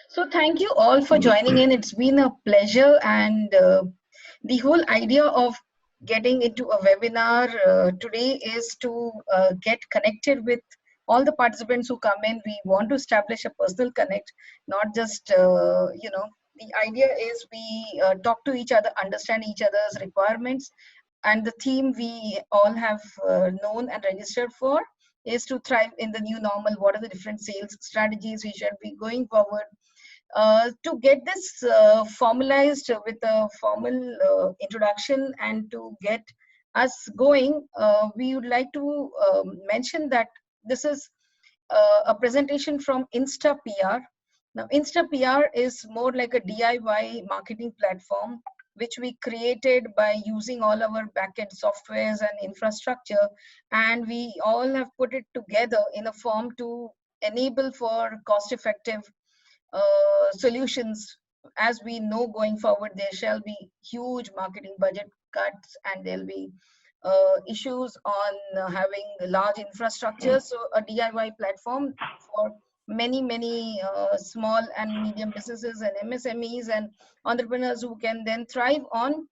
So thank you all for joining in. It's been a pleasure, and the whole idea of getting into a webinar today is to get connected with all the participants who come in. We want to establish a personal connect, not just The idea is we talk to each other, understand each other's requirements, and the theme we all have known and registered for is to thrive in the new normal. What are the different sales strategies we should be going forward? To get this formalized with a formal introduction and to get us going, we would like to mention that this is a presentation from InstaPR. Now, InstaPR is more like a DIY marketing platform which we created by using all our backend softwares and infrastructure, and we all have put it together in a form to enable for cost-effective solutions. As we know, going forward there shall be huge marketing budget cuts, and there'll be issues on having large infrastructure. So a DIY platform for many small and medium businesses and MSMEs and entrepreneurs who can then thrive on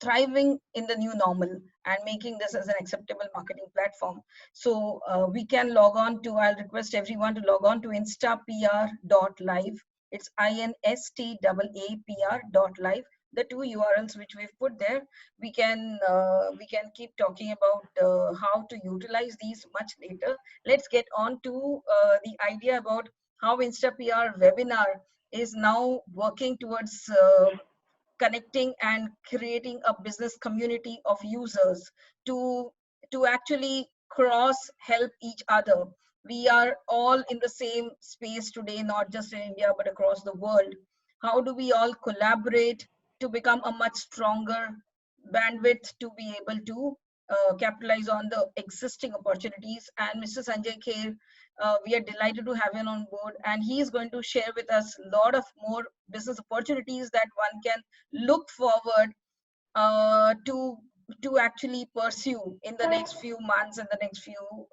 thriving in the new normal and making this as an acceptable marketing platform. So we can log on to, I'll request everyone to log on to instapr.live. It's instaapr.live. The two URLs which we've put there, we can keep talking about how to utilize these much later. Let's get on to the idea about how InstaPR webinar is now working towards connecting and creating a business community of users to actually cross help each other. We are all in the same space today, not just in India but across the world. How do we all collaborate to become a much stronger bandwidth to be able to capitalize on the existing opportunities? And Mr. Sanjay Kher, we are delighted to have him on board, and he is going to share with us a lot of more business opportunities that one can look forward to actually pursue in the next few months and the next few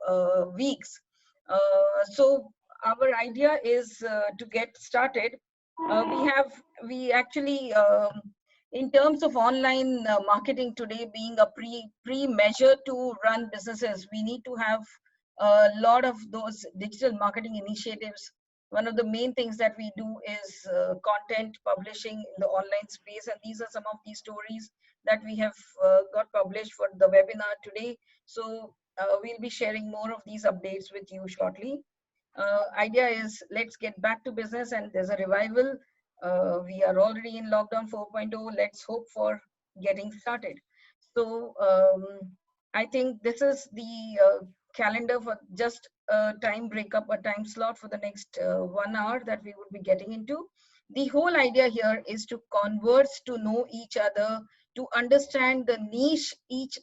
weeks. So our idea is to get started. We actually in terms of online marketing today being a pre measure to run businesses, we need to have a lot of those digital marketing initiatives. One of the main things that we do is content publishing in the online space, and these are some of these stories that we have got published for the webinar today. So we'll be sharing more of these updates with you shortly. Idea is, let's get back to business, and there's a revival. We are already in lockdown 4.0. Let's hope for getting started. So I think this is the calendar for just a time breakup, a time slot for the next 1 hour that we would be getting into. The whole idea here is to converse, to know each other, to understand the niche each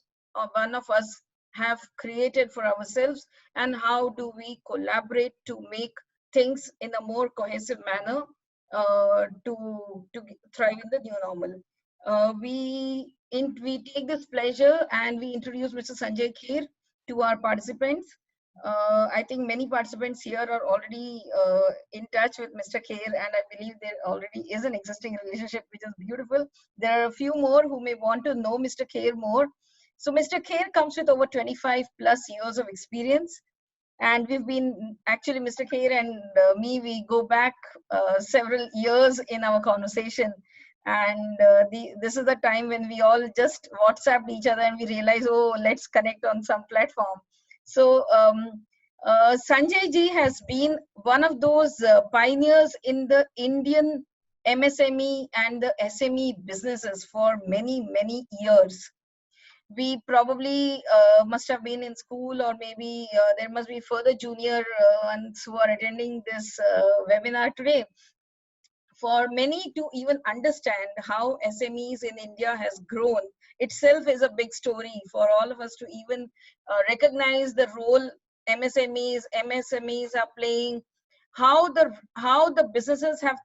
one of us have created for ourselves, and how do we collaborate to make things in a more cohesive manner to thrive in the new normal. We take this pleasure and we introduce Mr. Sanjay Kher to our participants. I think many participants here are already in touch with Mr. Kher, and I believe there already is an existing relationship, which is beautiful. There are a few more who may want to know Mr. Kher more. So Mr. Kher comes with over 25 plus years of experience, and we've been actually, Mr. Kher and me, we go back several years in our conversation, and this is the time when we all just WhatsApped each other and we realized, oh, let's connect on some platform. So Sanjay ji has been one of those pioneers in the Indian MSME and the SME businesses for many years. We probably must have been in school, or maybe there must be further junior ones who are attending this webinar today. For many to even understand how SMEs in India has grown itself is a big story. For all of us to even recognize the role MSMEs are playing, how the businesses have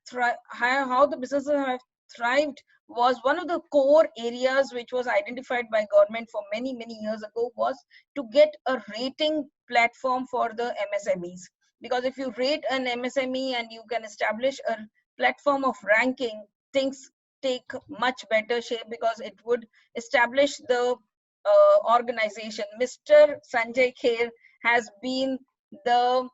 thrived was one of the core areas which was identified by government for many years ago, was to get a rating platform for the MSMEs. because if you rate an MSME and you can establish a platform of ranking, things take much better shape because it would establish the organization. Mr. Sanjay Kher has been the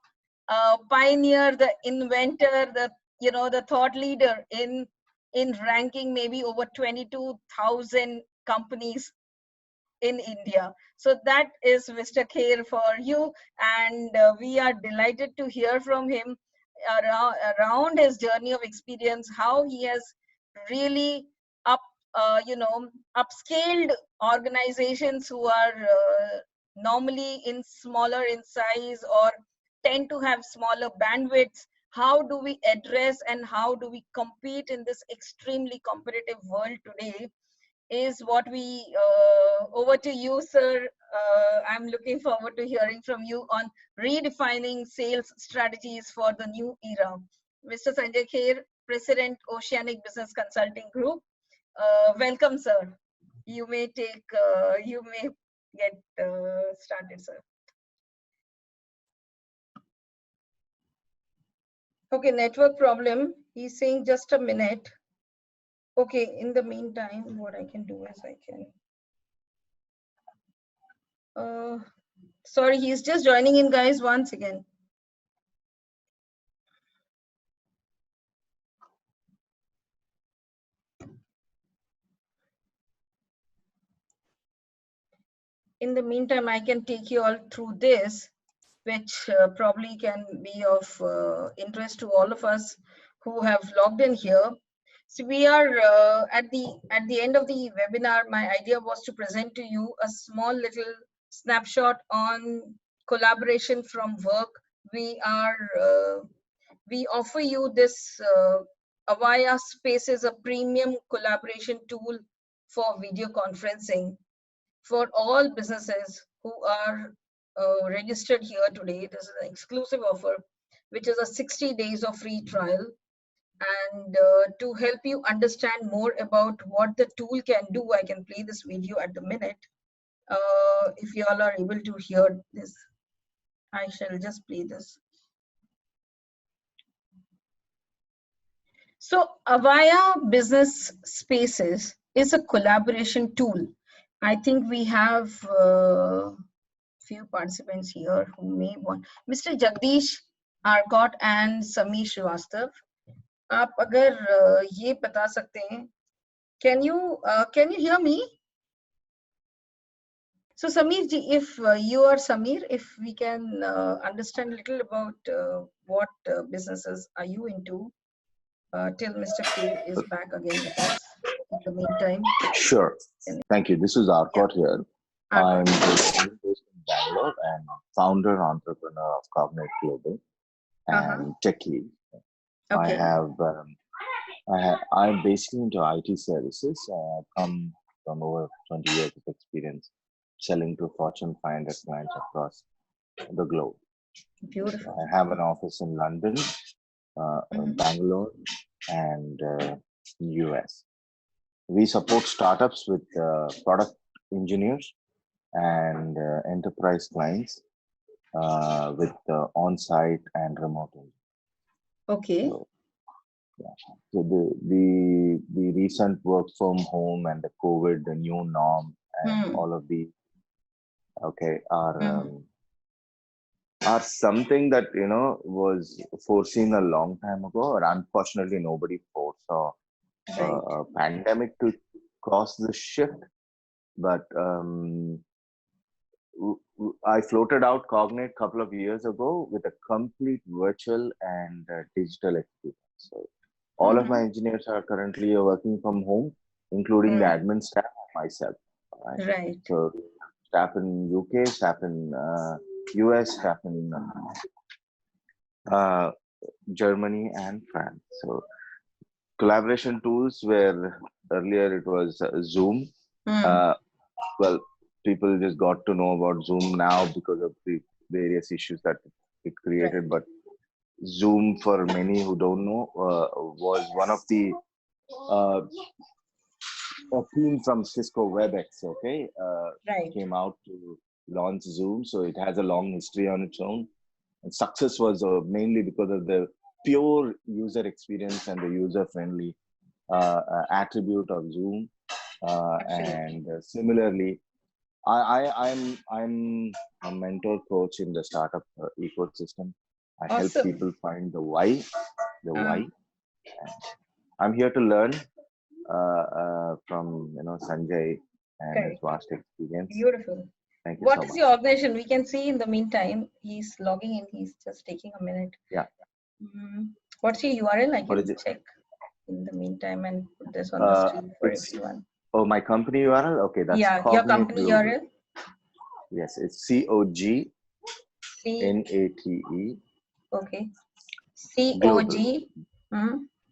pioneer, the inventor, the thought leader in ranking maybe over 22,000 companies in India. So that is Mr. Kher for you, and we are delighted to hear from him around his journey of experience, how he has really up, upscaled organizations who are normally in smaller in size or tend to have smaller bandwidths. How do we address and how do we compete in this extremely competitive world today is what we, over to you, sir. I'm looking forward to hearing from you on redefining sales strategies for the new era. Mr. Sanjay Kher, President, Oceanic Business Consulting Group. Welcome, sir. You may get started, sir. Okay, network problem. He's saying just a minute. Okay, in the meantime, what I can do is I can, sorry, he's just joining in, guys, once again. In the meantime, I can take you all through this, which probably can be of interest to all of us who have logged in here. So we are at the end of the webinar. My idea was to present to you a small little snapshot on collaboration from work. We offer you this Avaya Spaces, a premium collaboration tool for video conferencing for all businesses who are registered here today. This is an exclusive offer, which is a 60 days of free trial. And to help you understand more about what the tool can do, I can play this video at the minute. If you all are able to hear this, I shall just play this. So Avaya Business Spaces is a collaboration tool. I think we have few participants here who may want. Mr. Jagdish Arcot and Sameer Srivastav. आप अगर ये बता सकते हैं, can you hear me? So Sameer ji, if you are Sameer, if we can understand a little about what businesses are you into till Mr. K is back again with us in the meantime. Sure. Thank you. This is Arcot here. I'm based in Bangalore and founder entrepreneur of Cognate Global and tech lead. Okay. I'm basically into IT services. I've come from over 20 years of experience selling to Fortune 500 clients across the globe. Beautiful. I have an office in London, Bangalore, and US. We support startups with product engineers and enterprise clients with on-site and remote. Okay. So, yeah. So the recent work from home and the COVID, the new norm, and all of the are something that was foreseen a long time ago, and unfortunately nobody foresaw a pandemic to cause the shift. But I floated out Cognate a couple of years ago with a complete virtual and digital experience. So all of my engineers are currently working from home, including the admin staff and myself. Right. So staff in UK, staff in US, staff in Germany and France. So collaboration tools where earlier it was Zoom. Well, people just got to know about Zoom now because of the various issues that it created. But Zoom, for many who don't know, was one of the a team from Cisco WebEx, came out to launch Zoom. So it has a long history on its own. And success was mainly because of the pure user experience and the user-friendly attribute of Zoom. And similarly, I'm a mentor coach in the startup ecosystem. I help people find the why. And I'm here to learn from Sanjay and his vast experience. Beautiful. Thank you What so is much. your organization? We can see in the meantime he's logging in. He's just taking a minute. Yeah. What's your URL? I can check in the meantime and put this on the screen for everyone. Oh, my company URL? Okay, that's your company Global. URL? Yes, it's COGNATE. Okay. COG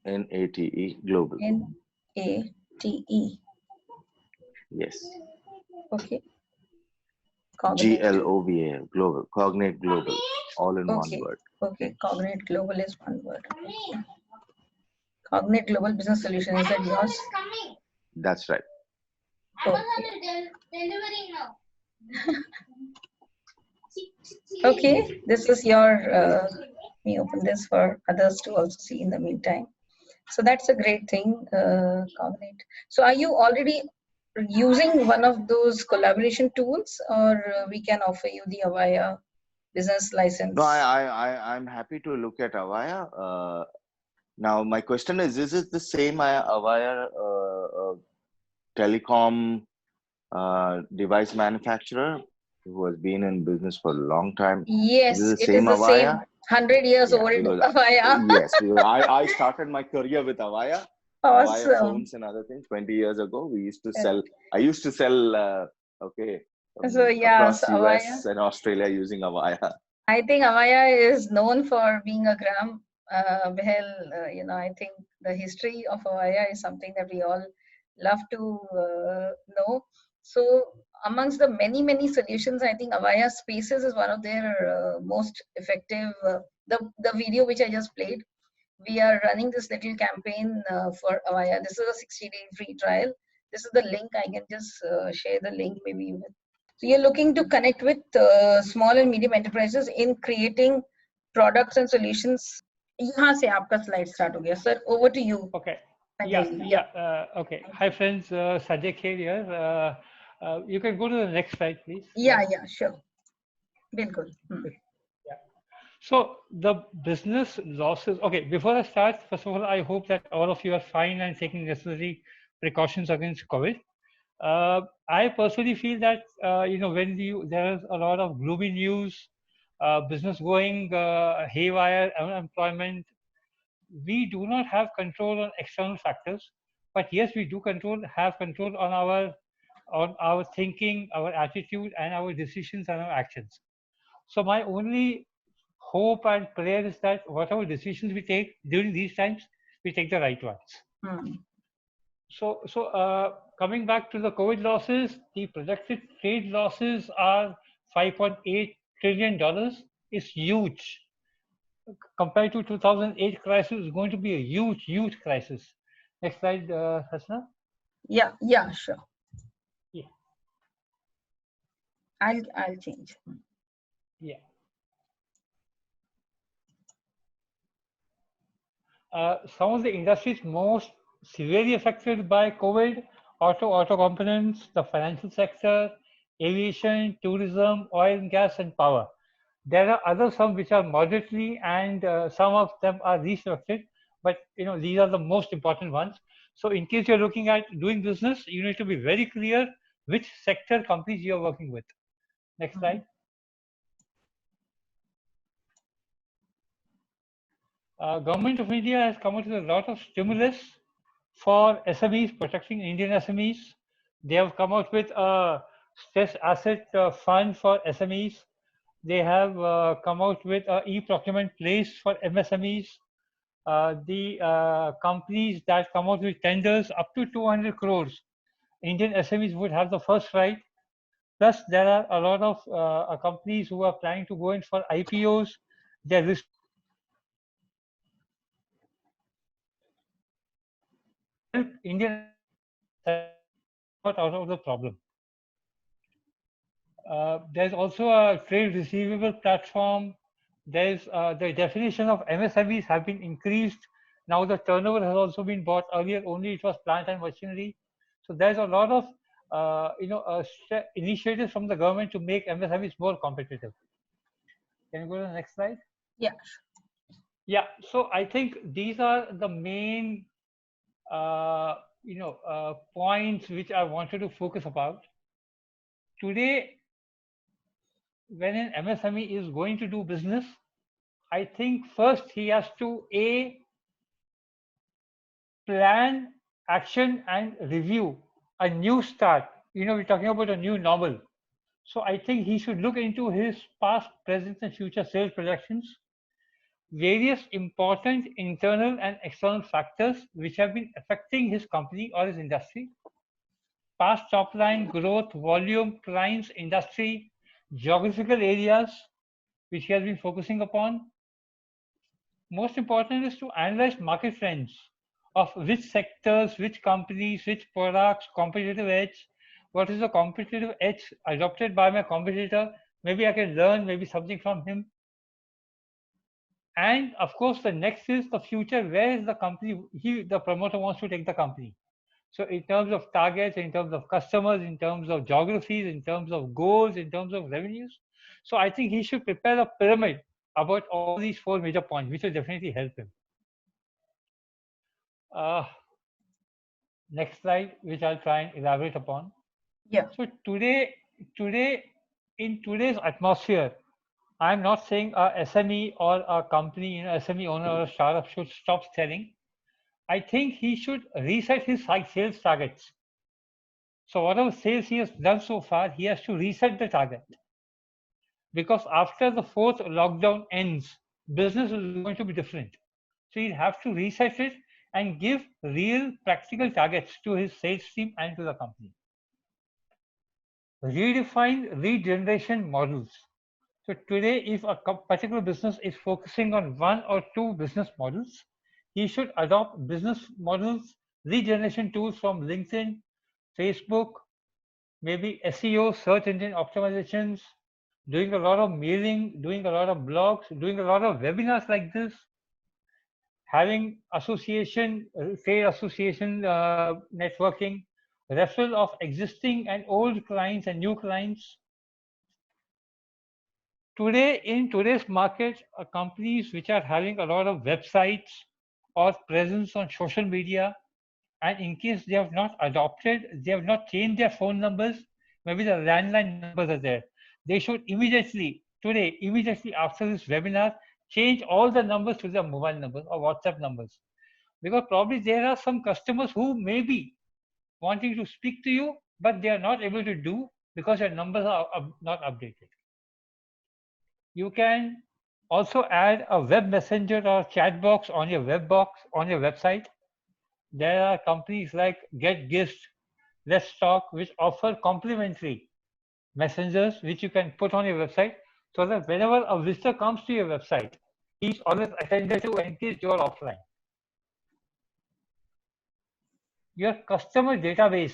NATE Global. NATE. Yes. Okay. GLOBA Global. Cognate Global. All in one word. Okay. Cognate Global is one word. Okay. Cognate Global Business Solution, is that yours? That's right. Okay, this is your, let me open this for others to also see in the meantime. So that's a great thing, Cognate. So are you already using one of those collaboration tools, or we can offer you the Avaya business license? No, I'm happy to look at Avaya. Now, my question is it the same Avaya telecom device manufacturer who has been in business for a long time? Yes, is it is the same 100 years old Avaya. Yes, because I started my career with Avaya. Awesome. Avaya phones and other things 20 years ago. We used to sell, I used to sell, across US and Australia using Avaya. I think Avaya is known for being a gram. I think the history of Avaya is something that we all love to know. So amongst the many solutions, I think Avaya Spaces is one of their most effective. The video which I just played, we are running this little campaign for Avaya. This is a 60-day free trial. This is the link. I can just share the link maybe. So you're looking to connect with small and medium enterprises in creating products and solutions. यहाँ से आपका slide start हो गया. Sir, over to you. Okay. Okay. Hi friends, Sajay Kher here. You can go to the next slide, please. Yeah, sure. Bilkul. Yeah. So the business losses. Okay, before I start, first of all, I hope that all of you are fine and taking necessary precautions against COVID. I personally feel that when there is a lot of gloomy news, business going haywire, unemployment, we do not have control on external factors, but yes, we do have control on our thinking, our attitude, and our decisions and our actions. So my only hope and prayer is that whatever decisions we take during these times, we take the right ones. So coming back to the COVID losses, the projected trade losses are $5.8 trillion. Is huge. Compared to 2008 crisis, is going to be a huge crisis. Next slide, Hasna. Yeah, sure. Yeah. I'll change. Yeah. Some of the industries most severely affected by COVID: auto components, the financial sector, aviation, tourism, oil and gas, and power. There are some which are moderately, and some of them are restructured, but these are the most important ones. So in case you're looking at doing business, you need to be very clear which sector companies you're working with. Next slide. Government of India has come out with a lot of stimulus for SMEs, protecting Indian SMEs. They have come out with a stress asset fund for SMEs. They have come out with an e-procurement place for MSMEs. The companies that come out with tenders up to 200 crores, Indian SMEs would have the first right. Plus, there are a lot of companies who are planning to go in for IPOs. They're Indian out of the problem. There's also a trade receivable platform. there's the definition of MSMEs have been increased. Now the turnover has also been bought. Earlier only it was plant and machinery. So there's a lot of initiatives from the government to make MSMEs more competitive. Can you go to the next slide? Yeah. Yeah. So I think these are the main points which I wanted to focus about. Today, when an MSME is going to do business, I think first he has to plan, action, and review a new start. We're talking about a new normal. So I think he should look into his past, present, and future sales projections, various important internal and external factors which have been affecting his company or his industry, past top line growth, volume, clients, industry, geographical areas which he has been focusing upon. Most important is to analyze market trends of which sectors, which companies, which products, competitive edge, what is the competitive edge adopted by my competitor. Maybe I can learn maybe something from him. And of course, the next is the future. Where is the company, the promoter wants to take the company. So in terms of targets, in terms of customers, in terms of geographies, in terms of goals, in terms of revenues. So I think he should prepare a pyramid about all these 4 major points, which will definitely help him. Next slide, which I'll try and elaborate upon. Yeah. So today, in today's atmosphere, I'm not saying a SME or a company, SME owner or a startup should stop selling. I think he should reset his sales targets. So whatever sales he has done so far, he has to reset the target. Because after the 4th lockdown ends, business is going to be different. So he'll have to reset it and give real practical targets to his sales team and to the company. Redefine lead generation models. So today, if a particular business is focusing on 1 or 2 business models, he should adopt business models, lead generation tools from LinkedIn, Facebook, maybe SEO, search engine optimizations, doing a lot of mailing, doing a lot of blogs, doing a lot of webinars like this, having association, trade association networking, referral of existing and old clients and new clients. Today, in today's market, companies which are having a lot of websites or presence on social media, and in case they have not adopted, they have not changed their phone numbers, maybe the landline numbers are there. They should immediately, today, immediately after this webinar, change all the numbers to their mobile numbers or WhatsApp numbers. Because probably there are some customers who may be wanting to speak to you, but they are not able to do because their numbers are not updated. You can also add a web messenger or chat box on your website. There are companies like GetGist, Let's Talk, which offer complimentary messengers which you can put on your website, so that whenever a visitor comes to your website, he's always attended to in case you are offline. Your customer database.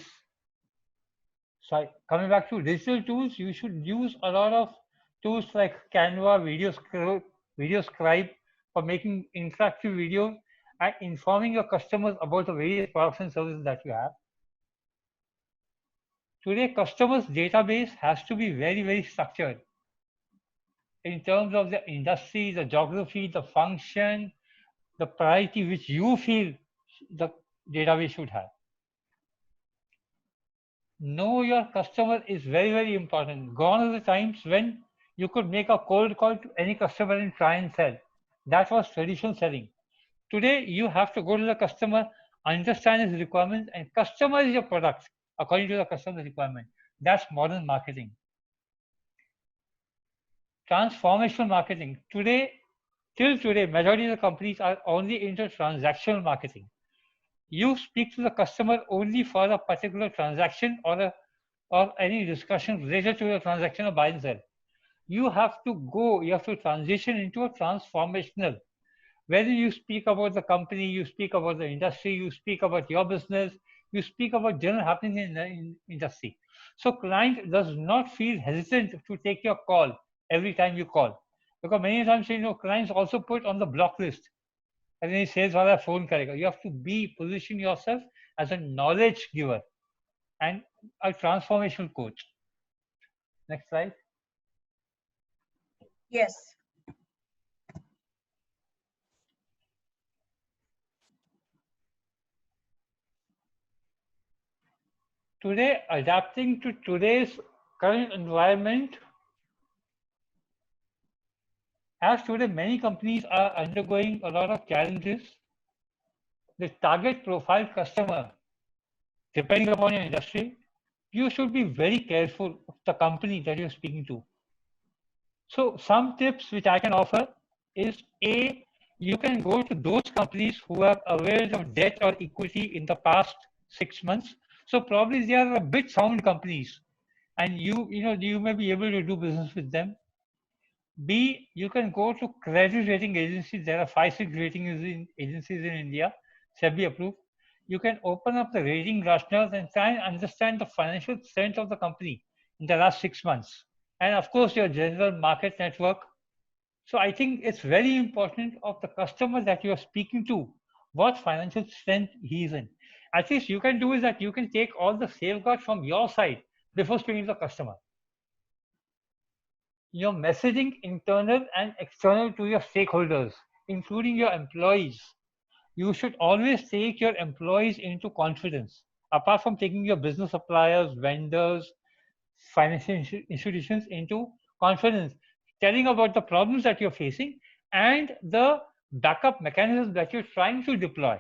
So coming back to digital tools, you should use a lot of tools like Canva, VideoScribe for making interactive videos and informing your customers about the various products and services that you have. Today, customers' database has to be very, very structured in terms of the industry, the geography, the function, the priority which you feel the database should have. Know your customer is very, very important. Gone are the times when you could make a cold call to any customer and try and sell. That was traditional selling. Today, you have to go to the customer, understand his requirements, and customize your product according to the customer's requirement. That's modern marketing. Transformational marketing. Till today, majority of the companies are only into transactional marketing. You speak to the customer only for a particular transaction or any discussion related to a transaction of buy and sell. You have to transition into a transformational. Whether you speak about the company, you speak about the industry, you speak about your business, you speak about general happening in the industry. So client does not feel hesitant to take your call every time you call. Because many times, clients also put on the block list. And then sales wala phone karega. You have to position yourself as a knowledge giver and a transformational coach. Next slide. Yes. Today, adapting to today's current environment, as today many companies are undergoing a lot of challenges, the target profile customer, depending upon your industry, you should be very careful of the company that you're speaking to. So some tips which I can offer is you can go to those companies who have availed of debt or equity in the past 6 months. So probably they are a bit sound companies, and you may be able to do business with them. B, you can go to credit rating agencies. There are 5-6 rating agencies in India, SEBI approved. You can open up the rating rationales and try and understand the financial strength of the company in the last 6 months. And of course, your general market network. So I think it's very important of the customer that you are speaking to, what financial strength he is in. At least you can do is that you can take all the safeguards from your side before speaking to the customer. Your messaging internal and external to your stakeholders, including your employees. You should always take your employees into confidence. Apart from taking your business suppliers, vendors, financial institutions into confidence, telling about the problems that you're facing and the backup mechanisms that you're trying to deploy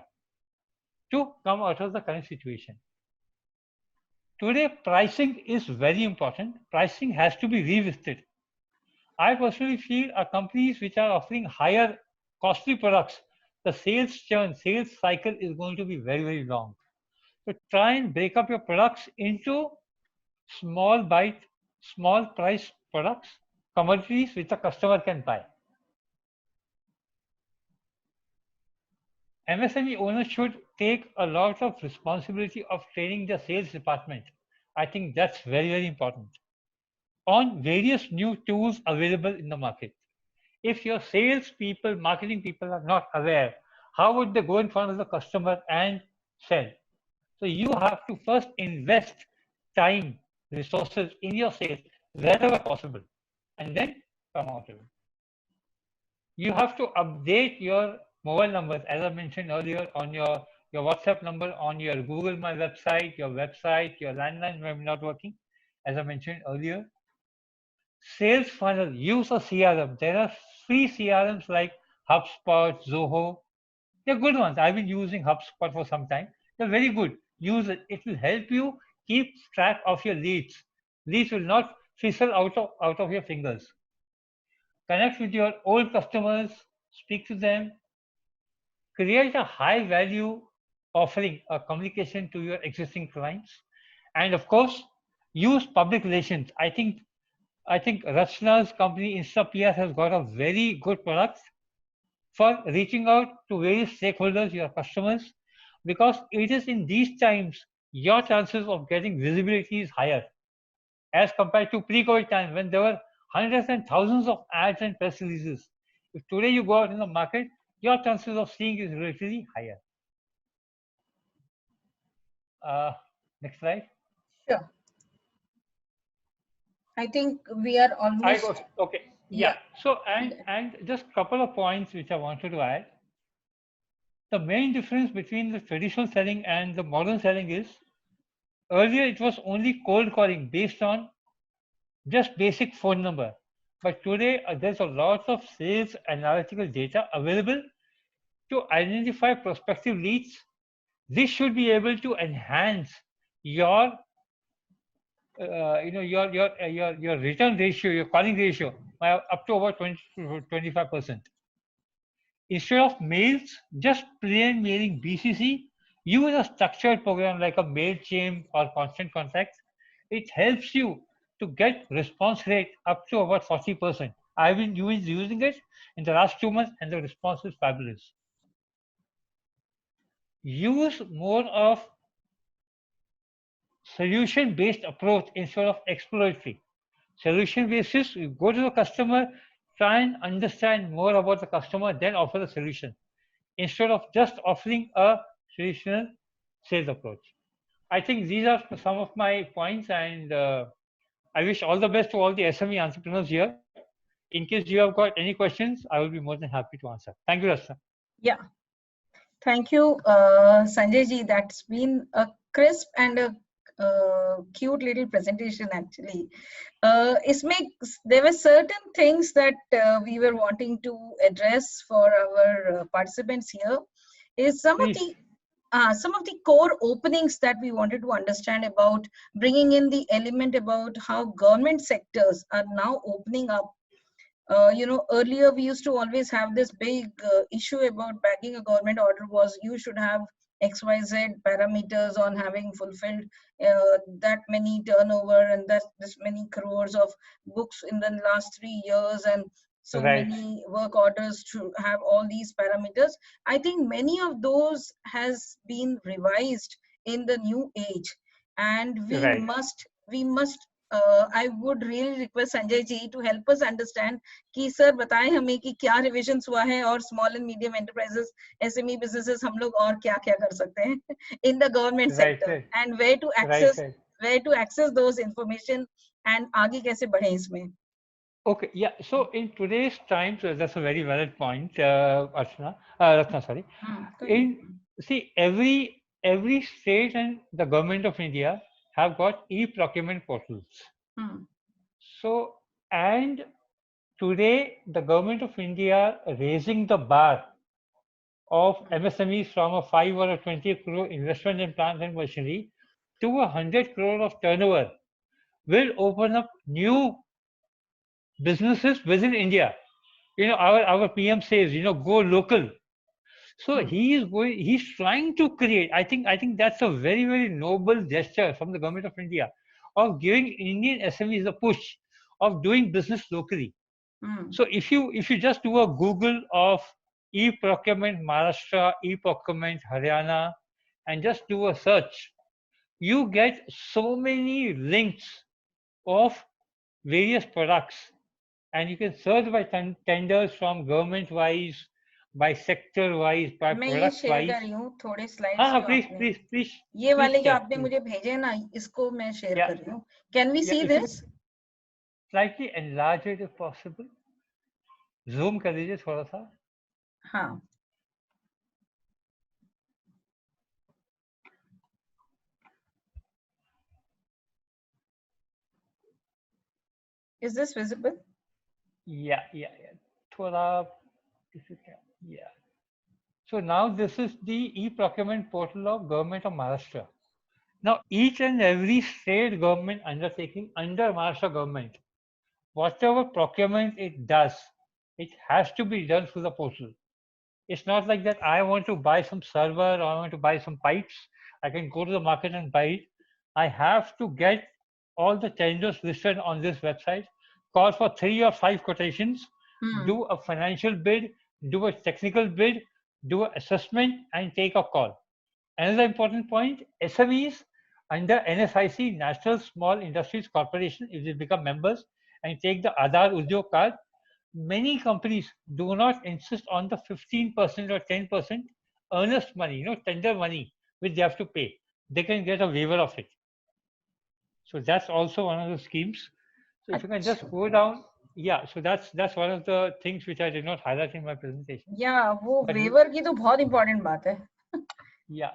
to come out of the current situation. Today, pricing is very important. Pricing has to be revisited. I personally feel companies which are offering higher costly products, the sales cycle is going to be very, very long. So try and break up your products into small price products, commodities which the customer can buy. MSME owners should take a lot of responsibility of training the sales department. I think that's very, very important. On various new tools available in the market. If your sales people, marketing people are not aware, how would they go in front of the customer and sell? So you have to first invest time, resources in your sales wherever possible, and then come out of it. You have to update your mobile numbers, as I mentioned earlier, on your WhatsApp number, on your Google My website, your landline may be not working, as I mentioned earlier. Sales funnel, use a CRM. There are free CRMs like HubSpot, Zoho. They're good ones. I've been using HubSpot for some time. They're very good. Use it. It will help you keep track of your leads. Leads will not fizzle out of your fingers. Connect with your old customers, speak to them, create a high value offering or communication to your existing clients. And of course, use public relations. I think Rachna's company InstaPR has got a very good product for reaching out to various stakeholders, your customers, because it is in these times your chances of getting visibility is higher as compared to pre-COVID times when there were hundreds and thousands of ads and press releases. If today you go out in the market, your chances of seeing is relatively higher. Next slide. Sure. I think we are almost. Okay. Yeah. So and just a couple of points which I wanted to add. The main difference between the traditional selling and the modern selling is earlier it was only cold calling based on just basic phone number. But today there's a lot of sales analytical data available to identify prospective leads. This should be able to enhance your your return ratio, your calling ratio by up to about 20 to 25%. Instead of mails, just plain mailing BCC, use a structured program like a MailChimp or Constant Contact. It helps you to get response rate up to about 40%. I've been using it in the last 2 months and the response is fabulous. Use more of solution-based approach instead of exploratory. Solution basis, you go to the customer, try and understand more about the customer, then offer a solution instead of just offering a traditional sales approach. I think these are some of my points, and I wish all the best to all the SME entrepreneurs here. In case you have got any questions, I will be more than happy to answer. Thank you, Rachna. Yeah. Thank you, Sanjay ji. That's been a crisp and a cute little presentation actually. There were certain things that we were wanting to address for our participants here. Is some of the core openings that we wanted to understand about bringing in the element about how government sectors are now opening up. Earlier we used to always have this big issue about bagging a government order was you should have XYZ parameters on having fulfilled that many turnover and that this many crores of books in the last 3 years and so many work orders to have all these parameters. I think many of those has been revised in the new age, and we must I would really request Sanjay ji to help us understand कि sir बताएं हमें कि क्या revisions हुआ है और small and medium enterprises, SME businesses हम लोग और क्या क्या कर सकते हैं in the government sector and where to access those information and आगे कैसे बढ़े इसमें. Okay, yeah. So in today's times, that's a very valid point, Ratna. Sorry. See, every state and the government of India have got e-procurement portals. So, and today the government of India raising the bar of MSMEs from a 5 or a 20 crore investment in plant and machinery to 100 crore of turnover will open up new businesses within India. Our PM says, go local. So he's trying to create, I think that's a very, very noble gesture from the government of India of giving Indian SMEs a push of doing business locally. So if you just do a Google of e-procurement Maharashtra, e-procurement Haryana, and just do a search, you get so many links of various products, and you can search by tenders from government wise, by sector wise, by product wise. मैं ये share कर रही हूँ थोड़े slides. Please ये वाले जो आपने मुझे भेजे ना, इसको मैं शेयर कर रही हूँ. Can we see this? Slightly enlarge it if possible. Zoom कर दीजिए थोड़ा सा. हाँ. Is this visible? Yeah. थोड़ा. Yeah. So now this is the e-procurement portal of Government of Maharashtra. Now each and every state government undertaking under Maharashtra government, whatever procurement it does, it has to be done through the portal. It's not like that I want to buy some server or I want to buy some pipes. I can go to the market and buy it. I have to get all the tenders listed on this website, call for 3 or 5 quotations, do a financial bid, do a technical bid, do an assessment, and take a call. Another important point, SMEs under NSIC, National Small Industries Corporation, if they become members and take the Aadhaar Udyog card, many companies do not insist on the 15% or 10% earnest money, tender money, which they have to pay. They can get a waiver of it. So that's also one of the schemes. So if you can just go down. Yeah, so that's one of the things which I did not highlight in my presentation. Yeah, वो waiver की तो बहुत important बात है. Yeah,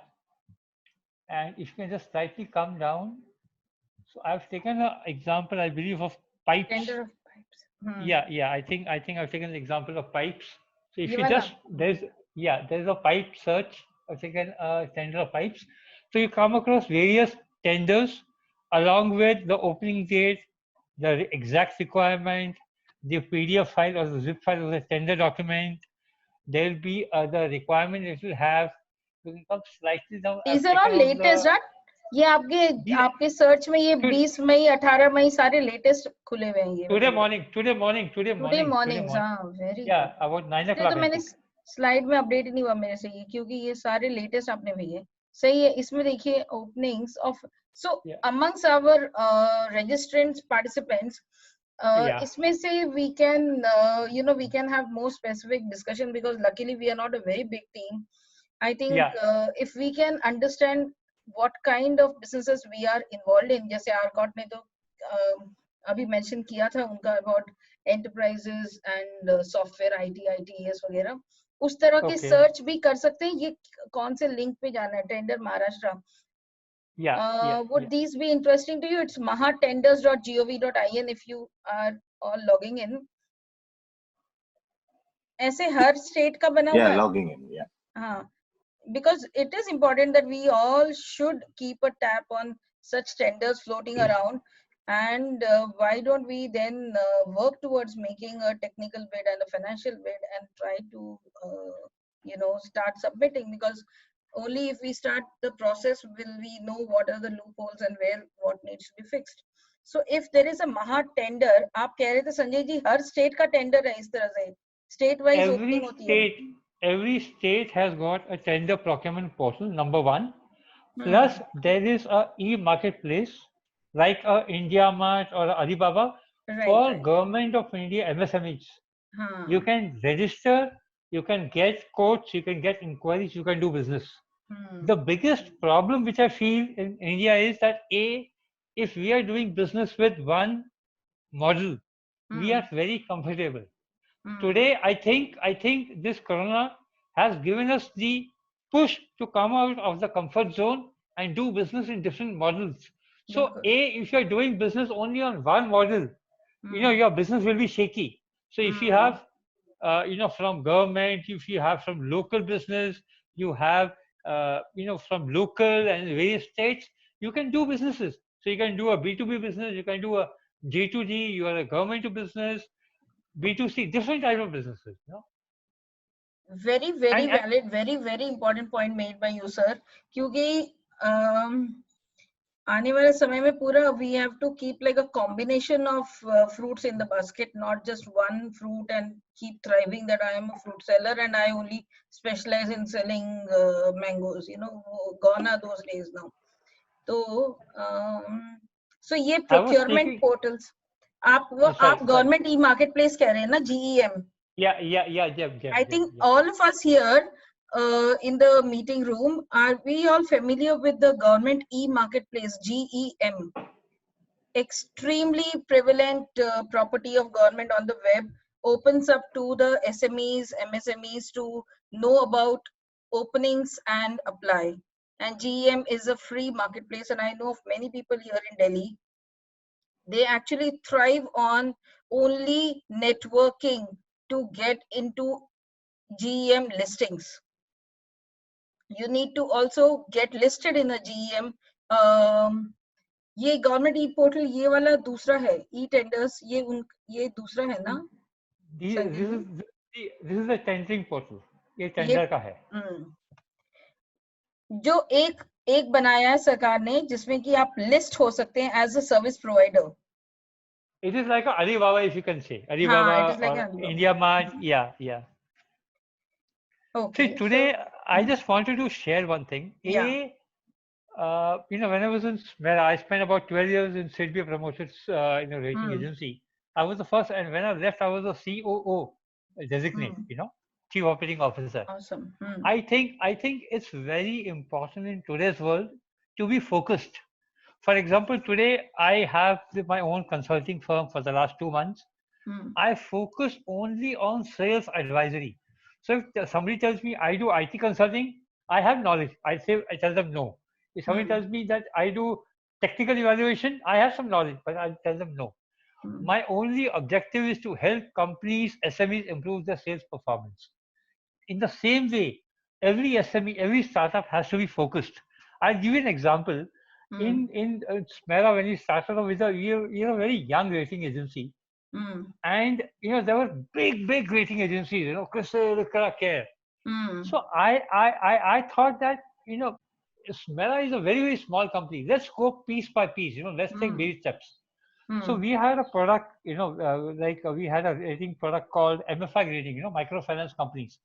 and if you can just slightly come down. So I've taken an example, I believe, of pipes. Tender of pipes. Yeah. I think I've taken an example of pipes. So if you just there's a pipe search. I've taken a tender of pipes. So you come across various tenders along with the opening date, the exact requirement, the PDF file or the zip file of the tender document. There will be the requirement it will have. You can come slightly down. These are all latest, right? ये आपके search में ये 20 मई 18 मई सारे latest खुले हुए हैं ये. Today morning. हाँ, very. Yeah, about 9 o'clock. तो मैंने स्लाइड में अपडेट नहीं हुआ मेरे से ये, क्योंकि ये सारे लेटेस्ट आपने भेजे. सही है. इसमें देखिए openings of, so amongst our registrants participants, इसमें से we can we can have more specific discussion because luckily we are not a very big team. I think if we can understand what kind of businesses we are involved in, जैसे आरकॉट ने तो अभी mention किया था उनका about enterprises and software IT ITES वगैरह, उस तरह के search भी कर सकते हैं. ये कौन से link पे जाना है? Tender Maharashtra. Would these be interesting to you? It's mahatenders.gov.in if you are all logging in. ऐसे हर state का बना हुआ है. Logging in, हाँ, because it is important that we all should keep a tap on such tenders floating around, and why don't we then work towards making a technical bid and a financial bid and try to start submitting, because only if we start the process will we know what are the loopholes and where what needs to be fixed. So if there is a Maha tender, आप कह रहे थे संजय जी हर state का tender है इस तरह से, state wise opening होती है. Every state has got a tender procurement portal, number one. Plus there is a e-marketplace like a IndiaMart or a Alibaba for Government of India MSMEs. You can register, you can get quotes, you can get inquiries, you can do business. The biggest problem which I feel in India is that if we are doing business with one model, we are very comfortable. Today, I think this corona has given us the push to come out of the comfort zone and do business in different models. So, if you are doing business only on one model, your business will be shaky. So, if you have, from government, if you have from local business, you have, from local and various states, you can do businesses. So, you can do a B2B business, you can do a G2G, you are a government to business, B2C, different type of businesses. Very valid, very important point made by you, sir. क्योंकि आने वाले समय में पूरा we have to keep like a combination of fruits in the basket, not just one fruit and keep thriving that I am a fruit seller and I only specialize in selling mangoes. Gone are those days now. So ये procurement portals. आप government e-marketplace कह रहे हैं ना, GEM? Yeah. I think all of us here in the meeting room, are we all familiar with the government e-marketplace, GEM? Extremely prevalent property of government on the web, opens up to the SMEs, MSMEs to know about openings and apply. And GEM is a free marketplace, and I know of many people here in Delhi. They actually thrive on only networking to get into GEM listings. You need to also get listed in a GEM. ये government e portal ये वाला दूसरा है, ई tenders ये दूसरा है ना? This is a tendering portal. ये टेंडर का है. जो एक बनाया है सरकार ने जिसमें कि आप लिस्ट हो सकते हैं as a service provider. It is like a Alibaba, if you can say. Alibaba or IndiaMart. Yeah. Okay. See, today I just wanted to share one thing. When I was in Smera, I spent about 12 years in Sidbee Promotions, rating agency. I was the first, and when I left, I was a COO designate, Chief Operating Officer. Awesome. I think it's very important in today's world to be focused. For example, today I have my own consulting firm for the last 2 months. I focus only on sales advisory. So if somebody tells me I do IT consulting, I have knowledge. I tell them no. If somebody tells me that I do technical evaluation, I have some knowledge, but I tell them no. My only objective is to help companies, SMEs improve their sales performance. In the same way, every SME, every startup has to be focused. I'll give you an example. In Smera, when we started off with a very young rating agency, and there were big rating agencies, CRISIL, Care. So I thought that Smera is a very small company. Let's go piece by piece. Let's take baby steps. So we had a product, we had a rating product called MFI rating, microfinance companies.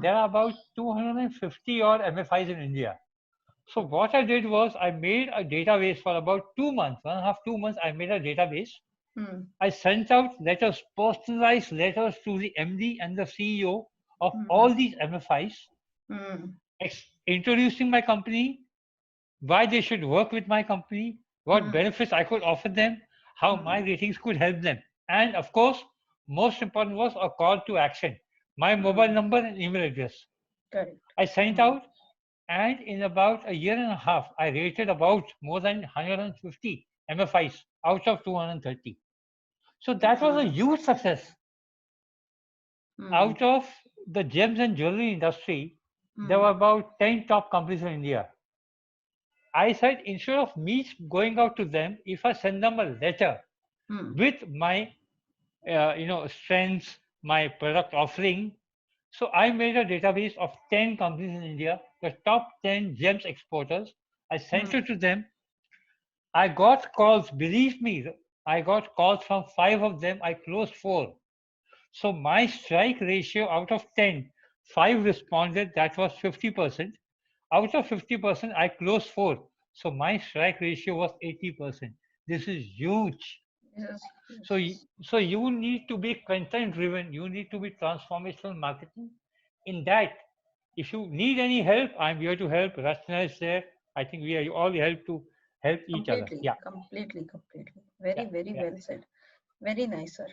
There are about 250 odd MFIs in India. So what I did was I made a database for about 2 months, 1.5 2 months. I made a database I sent out letters, personalized letters to the MD and the CEO of Hmm. all these MFIs, Hmm. introducing my company, why they should work with my company, what Hmm. benefits I could offer them, how my ratings could help them. And of course, most important was a call to action, my mobile number and email address. Correct. I sent out, and in about a year and a half, I rated about more than 150 MFIs out of 230. So that was a huge success. Out of the gems and jewelry industry, there were about 10 top companies in India. I said, instead of me going out to them, if I send them a letter with my, strengths, my product offering, so I made a database of 10 companies in India, the top 10 gems exporters. I sent it to them. I got calls, believe me, I got calls from 5 of them. I closed 4. So my strike ratio out of 10, 5 responded, that was 50%. Out of 50%, I closed 4. So my strike ratio was 80%. This is huge. Yes. So you need to be content driven. You need to be transformational marketing. In that, if you need any help, I'm here to help. Rachna is there. I think we are all help to help each other. Yeah. Completely. Very, Yeah. very Yeah. well said. Very nice, sir.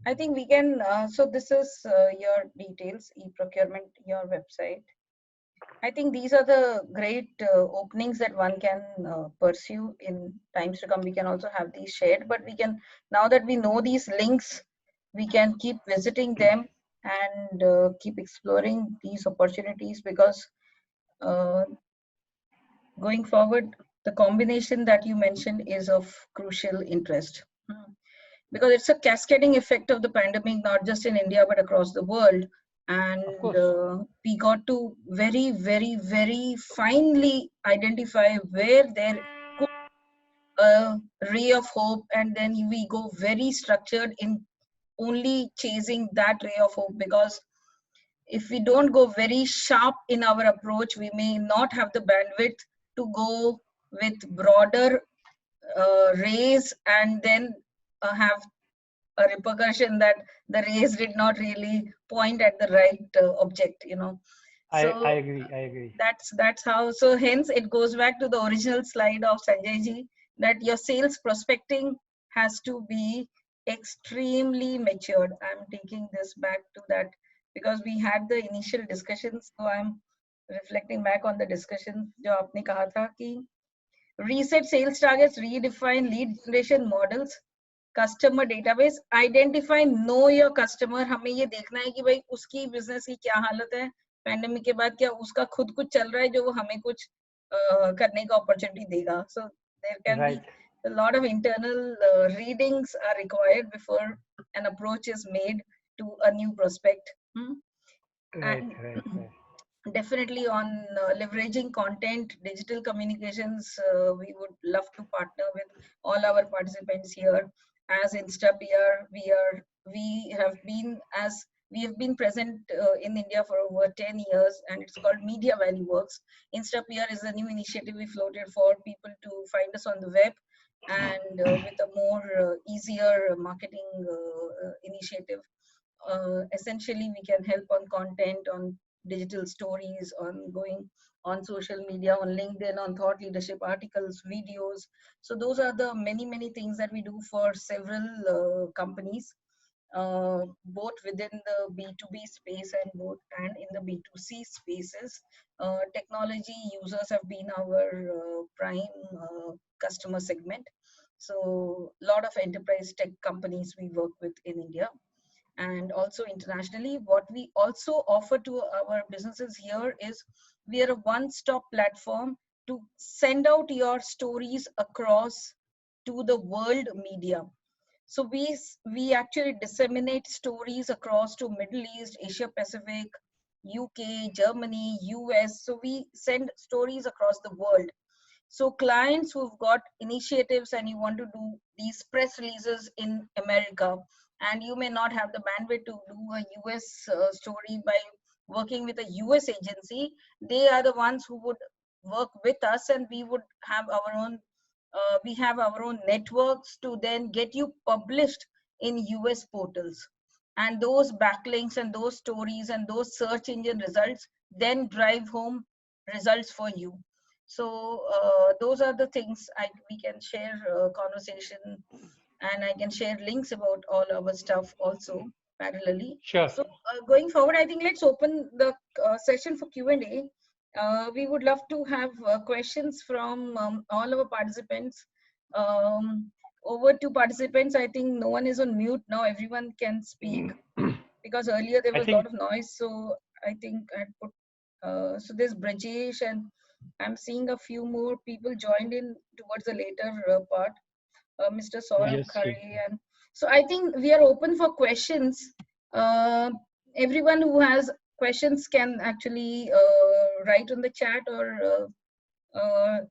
I think we can, so this is your details, e-procurement, your website. I think these are the great openings that one can pursue in times to come. We can also have these shared, but we can, now that we know these links, we can keep visiting them and keep exploring these opportunities, because going forward, the combination that you mentioned is of crucial interest. Because it's a cascading effect of the pandemic, not just in India, but across the world. And we got to very, very, very finely identify where there could be a ray of hope. And then we go very structured in only chasing that ray of hope, because if we don't go very sharp in our approach, we may not have the bandwidth to go with broader rays and then have a repercussion that the rays did not really point at the right object, I So agree. I agree. that's how. So hence it goes back to the original slide of Sanjay ji, that your sales prospecting has to be extremely matured. I'm taking this back to that, because we had the initial discussions. So I'm reflecting back on the discussion जो आपने कहा था कि reset sales targets, redefine lead generation models, customer database, identify, know your customer. हमें ये देखना है कि भाई उसकी बिजनेस की क्या हालत है पैंडेमिक के बाद, क्या उसका खुद कुछ चल रहा है जो वो हमें कुछ करने का अपॉर्चुनिटी देगा. So there can be a lot of internal readings are required before an approach is made to a new prospect. And definitely on leveraging content, digital communications, we would love to partner with all our participants here. As InstaPR, we have been present in India for over 10 years, and it's called Media Valley Works. InstaPR is a new initiative we floated for people to find us on the web, and with a more easier marketing initiative. Essentially, we can help on content, on digital stories, on going on social media, on LinkedIn, on thought leadership articles, videos. So those are the many things that we do for several companies, both within the B2B space and in the B2C spaces. Technology users have been our prime customer segment. So a lot of enterprise tech companies we work with in India. And also internationally, what we also offer to our businesses here is we are a one-stop platform to send out your stories across to the world media. So we actually disseminate stories across to Middle East, Asia Pacific, UK, Germany, US. So we send stories across the world. So clients who've got initiatives and you want to do these press releases in America, and you may not have the bandwidth to do a US story by working with a US agency, they are the ones who would work with us, and we would have our own We have our own networks to then get you published in US portals. And those backlinks and those stories and those search engine results then drive home results for you. So those are the things we can share conversation, and I can share links about all our stuff also parallelly. Sure. So going forward, I think let's open the session for Q&A. We would love to have questions from all our participants. Over to participants, I think no one is on mute now. Everyone can speak because earlier there was a lot of noise. So I think I put, so there's Brajesh, and I'm seeing a few more people joined in towards the later part. Mr. Saurabh Khare. And so I think we are open for questions. Everyone who has questions can actually write on the chat or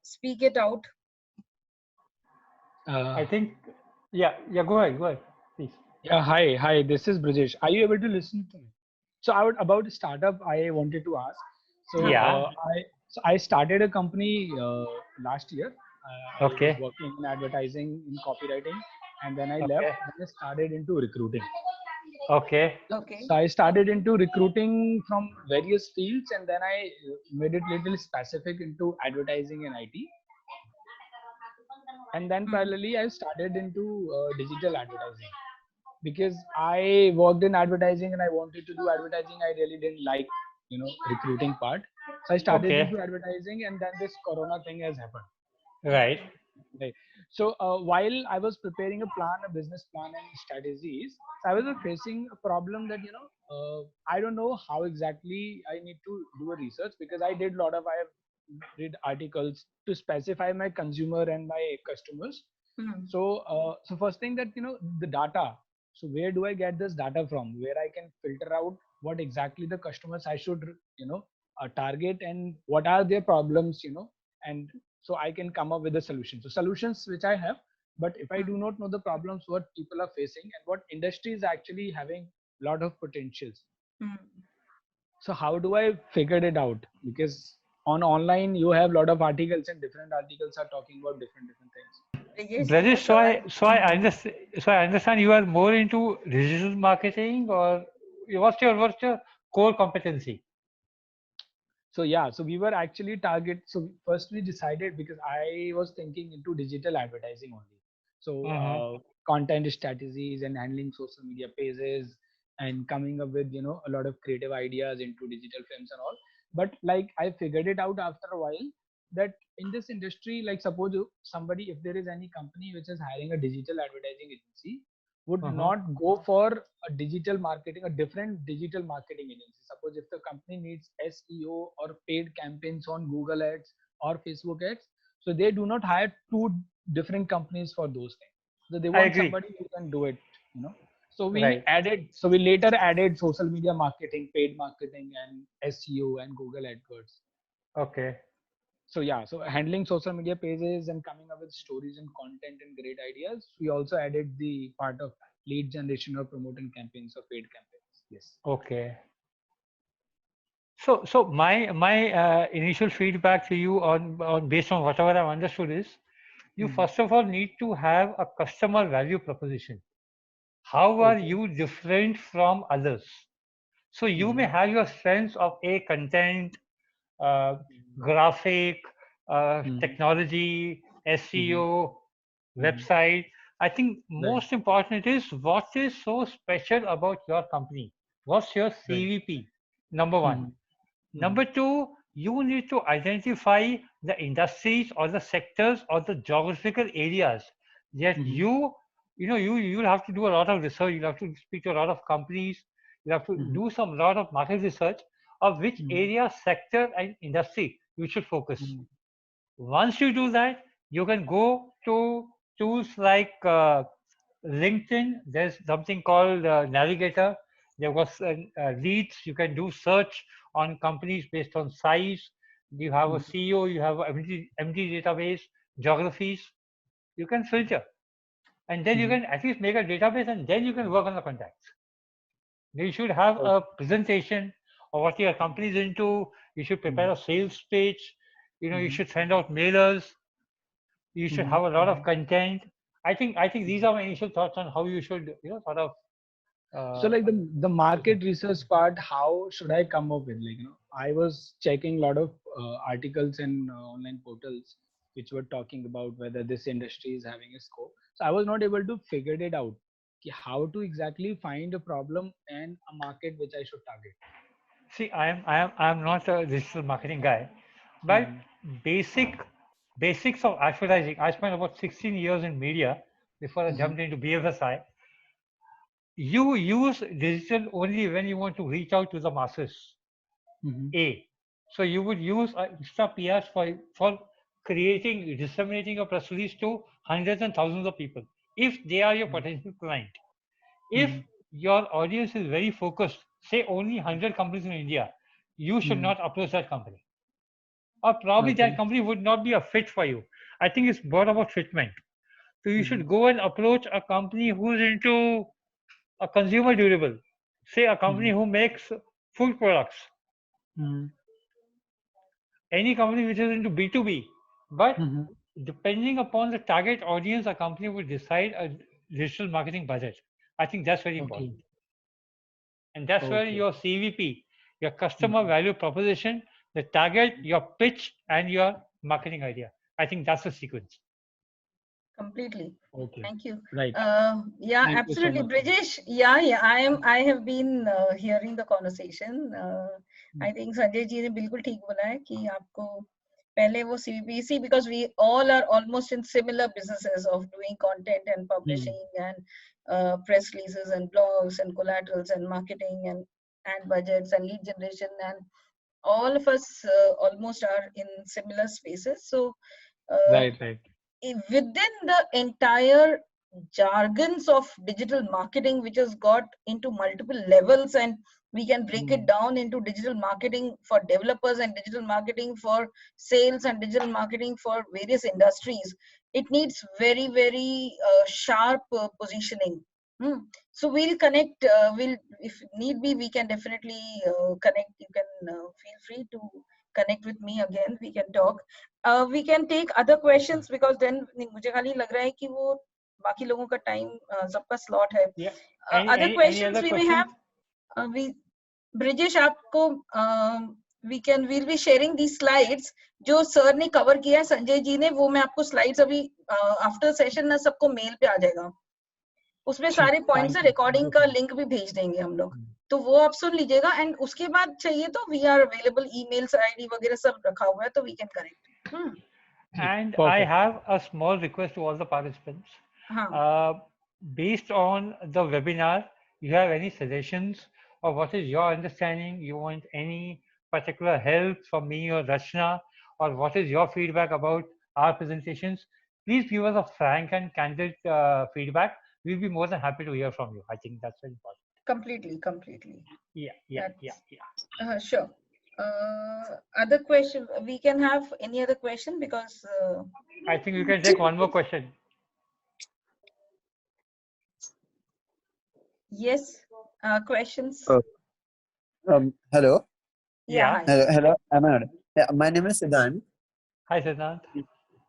speak it out. I think, yeah, go ahead, please. Yeah, hi, this is Brajesh. Are you able to listen to me? So about a startup, I wanted to ask. So yeah, I started a company last year. Okay. I was working in advertising, in copywriting, and then I left and I started into recruiting. Okay. So I started into recruiting from various fields, and then I made it little specific into advertising and IT. And then parallelly, I started into digital advertising because I worked in advertising and I wanted to do advertising. I really didn't like, recruiting part. So I started into advertising, and then this Corona thing has happened. Right. So while I was preparing a business plan and strategies, I was facing a problem that, I don't know how exactly I need to do a research, because I have read articles to specify my consumer and my customers. So first thing that, the data. So where do I get this data from? Where I can filter out what exactly the customers I should, target, and what are their problems, and so I can come up with a solution. So solutions which I have, but if I do not know the problems, what people are facing and what industry is actually having a lot of potentials. So how do I figure it out? Because on online you have a lot of articles, and different articles are talking about different things. Brajesh, so I understand you are more into digital marketing, or what's your core competency? So yeah, so we were actually so first we decided, because I was thinking into digital advertising only. So content strategies and handling social media pages and coming up with, a lot of creative ideas into digital films and all. But like I figured it out after a while that in this industry, like suppose if there is any company which is hiring a digital advertising agency, would not go for a digital marketing, a different digital marketing agency. Suppose if the company needs SEO or paid campaigns on Google Ads or Facebook Ads, so they do not hire two different companies for those things. So they want somebody who can do it, So we later added social media marketing, paid marketing, and SEO and Google AdWords. Okay. So yeah, so handling social media pages and coming up with stories and content and great ideas. We also added the part of lead generation or promoting campaigns or paid campaigns. Yes. Okay. So my initial feedback to you on based on whatever I've understood is, you first of all need to have a customer value proposition. How are you different from others? So you may have your strengths of content, graphic, technology, SEO, website. I think most important is what is so special about your company. What's your CVP? Number one. Number two, you need to identify the industries or the sectors or the geographical areas that you'll have to do a lot of research. You'll have to speak to a lot of companies. You have to do some lot of market research of which area, sector, and industry you should focus. Once you do that, you can go to tools like LinkedIn. There's something called Navigator. There was leads. You can do search on companies based on size. You have a CEO. You have MD database, geographies. You can filter, and then you can at least make a database, and then you can work on the contacts. You should have a presentation of what your company is into. You should prepare a sales page. You should send out mailers. You should have a lot of content. I think these are my initial thoughts on how you should, sort of. So like the market research part, how should I come up with, like, I was checking a lot of articles and online portals which were talking about whether this industry is having a scope. So I was not able to figure it out, how to exactly find a problem and a market which I should target. See, I'm not a digital marketing guy, but basics of advertising. I spent about 16 years in media before I jumped into BFSI. You use digital only when you want to reach out to the masses. A. So you would use extra PRs for creating, disseminating a press release to hundreds and thousands of people, if they are your potential client. If your audience is very focused, say only 100 companies in India, you should not approach that company. Or probably that company would not be a fit for you. I think it's more about fitment. So you should go and approach a company who's into a consumer durable, say a company who makes food products, any company which is into B2B. But depending upon the target audience, a company will decide a digital marketing budget. I think that's very important. And that's where your CVP, your customer value proposition, the target, your pitch, and your marketing idea. I think that's the sequence. Completely. Thank you. Right. Yeah, Thank absolutely. you so much. Brijesh, I have been hearing the conversation. I think Sanjay ji ने बिल्कुल ठीक बोला है कि आपको पहले वो CVP, because we all are almost in similar businesses of doing content and publishing and press releases and blogs and collaterals and marketing and ad budgets and lead generation, and all of us almost are in similar spaces. So Right. within the entire jargons of digital marketing, which has got into multiple levels, and we can break it down into digital marketing for developers and digital marketing for sales and digital marketing for various industries, it needs very, very sharp positioning. So we'll connect, if need be, we can definitely connect. You can feel free to connect with me again. We can talk. We can take other questions, because then मुझे खाली लग रहा है कि वो बाकी लोगों का time सबका slot है. Other questions we may have. Brijesh, आपको we'll be sharing these slides जो sir ने cover किया है, संजय जी ने, वो मैं आपको slides अभी after session ना सबको mail पे आ जाएगा. उसमें सारे पॉइंट्स है, रिकॉर्डिंग का लिंक भी भेज देंगे हम लोग, तो वो आप सुन लीजिएगा. एंड उसके बाद चाहिए तो we are available, emails ID वगैरह सब रखा हुआ है, तो we can connect. And I have a small request to all the participants. Based on the webinar, you have any suggestions, or what is your understanding? You want any particular help from me or Rachna, or what is your feedback about our presentations? Please give us a frank and candid feedback. We'll be more than happy to hear from you. I think that's very important. Completely. Yeah. Sure. Other question, we can have any other question, because I think we can take one more question. Yes, questions. Hello. Yeah. Hello. Am I audible? Yeah, my name is Siddhant. Hi, Siddhant.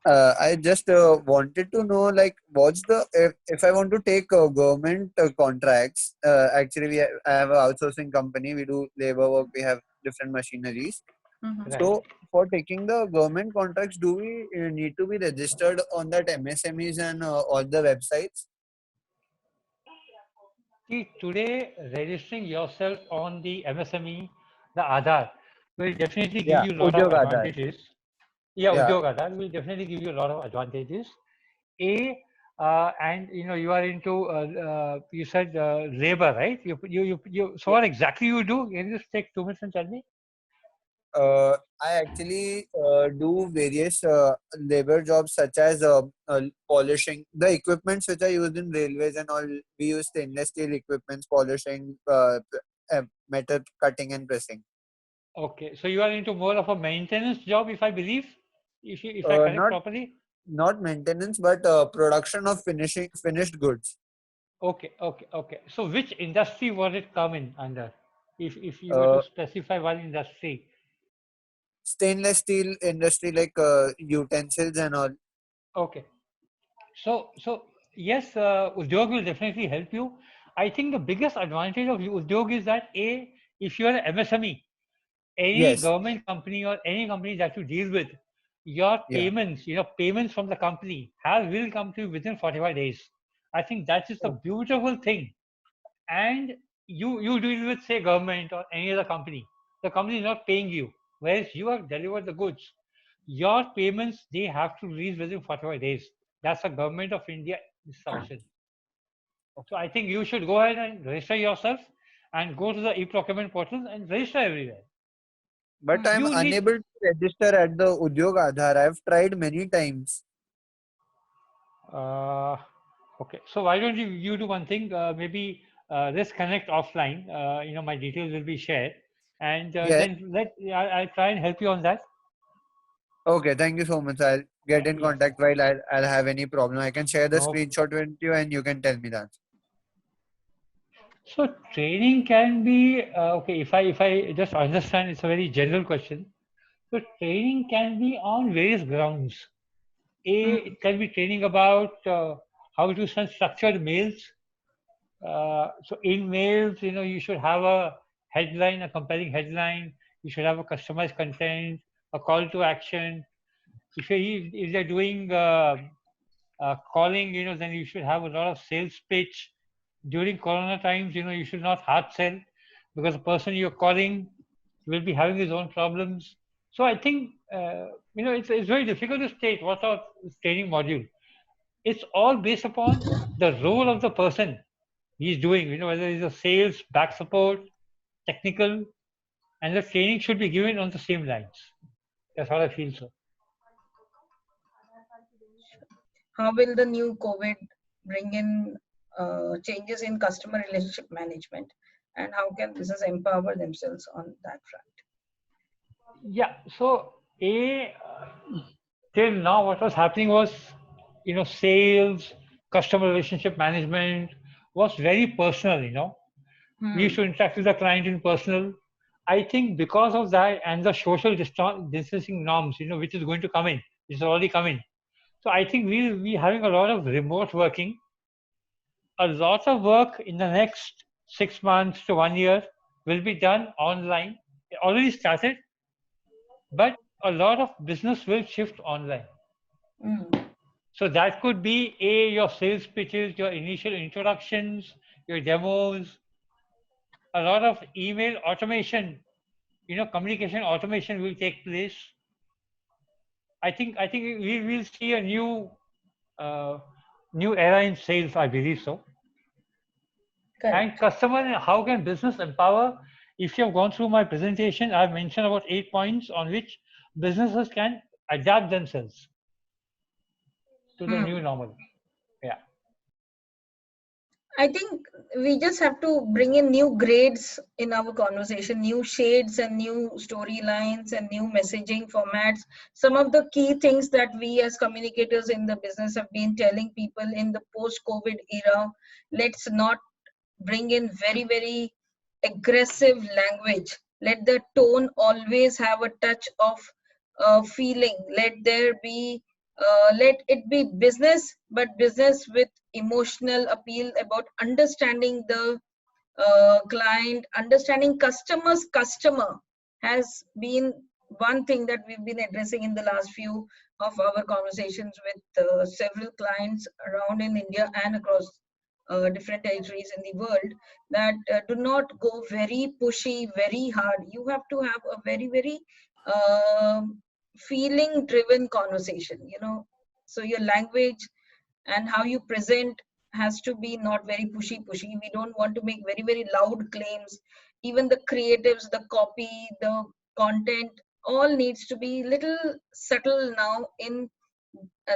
I just wanted to know, like, what's the if I want to take government contracts. Actually, I have an outsourcing company. We do labor work. We have different machineries. So, for taking the government contracts, do we need to be registered on that MSMEs and all the websites? See, today registering yourself on the MSME, the Aadhaar, will definitely give you a lot of advantages. Udyog Aadhaar will definitely give you a lot of advantages. And you are into you said labor, right? So what exactly you do? Can you just take 2 minutes and tell me? I actually do various labor jobs, such as polishing the equipments which are used in railways and all. We use stainless steel equipments, polishing, metal cutting and pressing. Okay, so you are into more of a maintenance job, if I believe, if I correct properly. Not maintenance, but production of finished goods. Okay. So which industry would it come in under? If you were to specify one industry. Stainless steel industry, like utensils and all. Okay. So yes, Udyog will definitely help you. I think the biggest advantage of Udyog is that if you are an MSME, any Yes. government company or any company that you deal with, your Yeah. payments, payments from the company will come to you within 45 days. I think that is the beautiful thing. And you deal with, say, government or any other company. The company is not paying you, whereas you have delivered the goods. Your payments, they have to release within 45 days. That's the government of India instruction. So I think you should go ahead and register yourself and go to the e-procurement portal and register everywhere. But I'm You need unable to register at the Udyog Aadhaar. I've tried many times. uh, okay. So why don't you do one thing? Maybe let's connect offline. My details will be shared, and Yes. then I'll try and help you on that. Okay, thank you so much. I'll get in Yes. contact while I'll have any problem. I can share the No. screenshot with you and you can tell me that. So training can be okay. If I just understand, it's a very general question. So training can be on various grounds. It can be training about how to send structured mails. So in mails, you should have a headline, a compelling headline. You should have a customized content, a call to action. If they're doing calling, then you should have a lot of sales pitch. During Corona times, you should not hard sell because the person you're calling will be having his own problems. So I think it's very difficult to state what's our training module. It's all based upon the role of the person he's doing. Whether it's a sales, back support, technical, and the training should be given on the same lines. That's how I feel so. How will the new COVID bring in changes in customer relationship management, and how can business empower themselves on that front? Yeah. So till now, what was happening was, sales, customer relationship management was very personal. We used to interact with the client in personal. I think because of that and the social distancing norms, which is going to come in, it's already coming. So I think we'll be having a lot of remote working. A lot of work in the next 6 months to 1 year will be done online. It already started, but a lot of business will shift online. So that could be your sales pitches, your initial introductions, your demos, a lot of email automation, communication automation will take place. I think we will see a uh, new era in sales, I believe so. Correct. And customer, how can business empower? If you have gone through my presentation, I've mentioned about 8 points on which businesses can adapt themselves to the new normal. Yeah. I think we just have to bring in new grades in our conversation, new shades and new storylines and new messaging formats. Some of the key things that we as communicators in the business have been telling people in the post-COVID era, let's not bring in very, very aggressive language. Let the tone always have a touch of feeling. Let it be business, but business with emotional appeal about understanding the client, understanding customer has been one thing that we've been addressing in the last few of our conversations with several clients around in India and across different territories in the world, that do not go very pushy, very hard. You have to have a very, very feeling driven conversation, so your language and how you present has to be not very pushy. We don't want to make very, very loud claims. Even the creatives, the copy, the content, all needs to be little subtle now in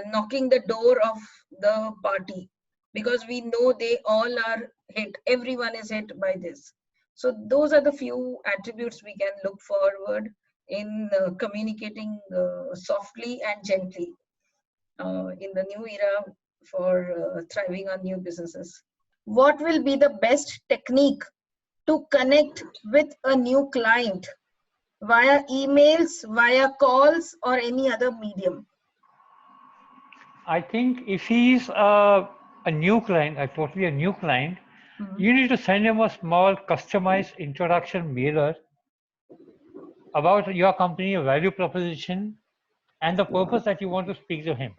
knocking the door of the party, because we know they all are hit. Everyone is hit by this. So those are the few attributes we can look forward in communicating softly and gently in the new era for thriving on new businesses. What will be the best technique to connect with a new client? Via emails, via calls, or any other medium? I think if he's a new client, a totally a new client, you need to send him a small customized introduction mailer about your company, your value proposition, and the purpose that you want to speak to him.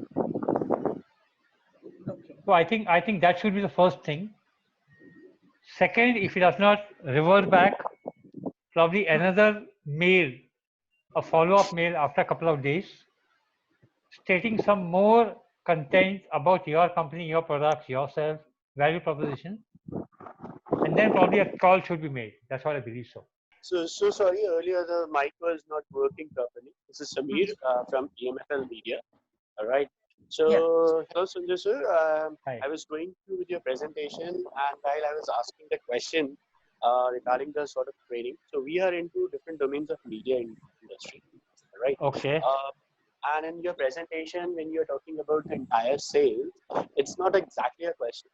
Okay. So I think that should be the first thing. Second, if he does not revert back, probably another mail, a follow-up mail after a couple of days, stating some more content about your company, your products, yourself, value proposition, and then probably a call should be made. That's what I believe so. So sorry, earlier the mic was not working properly. This is Samir from EMFL Media. All right. So, hello Sanjay sir. I was going through with your presentation, and while I was asking the question regarding the sort of training, so we are into different domains of media industry, right? Okay. And in your presentation, when you're talking about the entire sales, it's not exactly a question.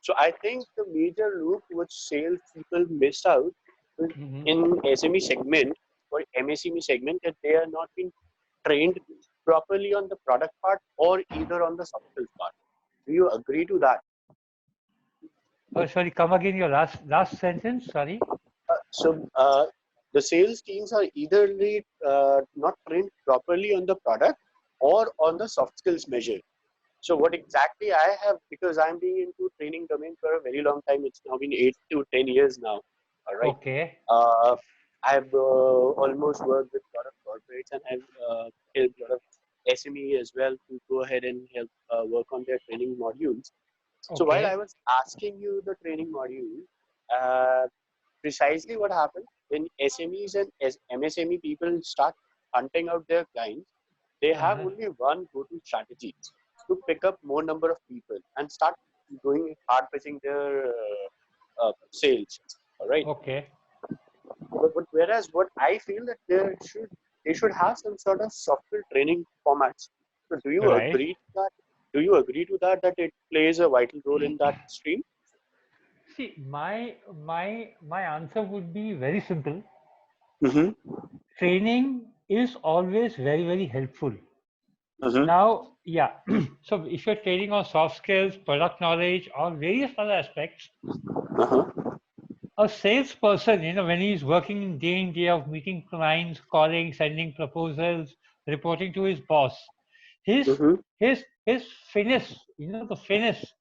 So I think the major loop which sales people miss out in SME segment or MSME segment that they are not being trained properly on the product part or either on the soft skills part. Do you agree to that? Oh, sorry, come again your last sentence, sorry. So the sales teams are either not trained properly on the product or on the soft skills measure. So what exactly I have, because I'm being into training domain for a very long time, it's now been 8 to 10 years now. All right. Okay. I've almost worked with a lot of corporates and I've helped a lot of SME as well to go ahead and help work on their training modules. Okay. So while I was asking you the training module, precisely what happens when SMEs and MSME people start hunting out their clients, they have only one go-to strategy to pick up more number of people and start doing hard pitching their sales. All right. Okay. But whereas what I feel that they should have some sort of software training formats. So do you agree to that? Do you agree to that it plays a vital role in that stream? See, my answer would be very simple. Training is always very helpful. Now, yeah. So if you're training on soft skills, product knowledge, or various other aspects, a salesperson, when he's working in day out, meeting clients, calling, sending proposals, reporting to his boss, his finesse, the finesse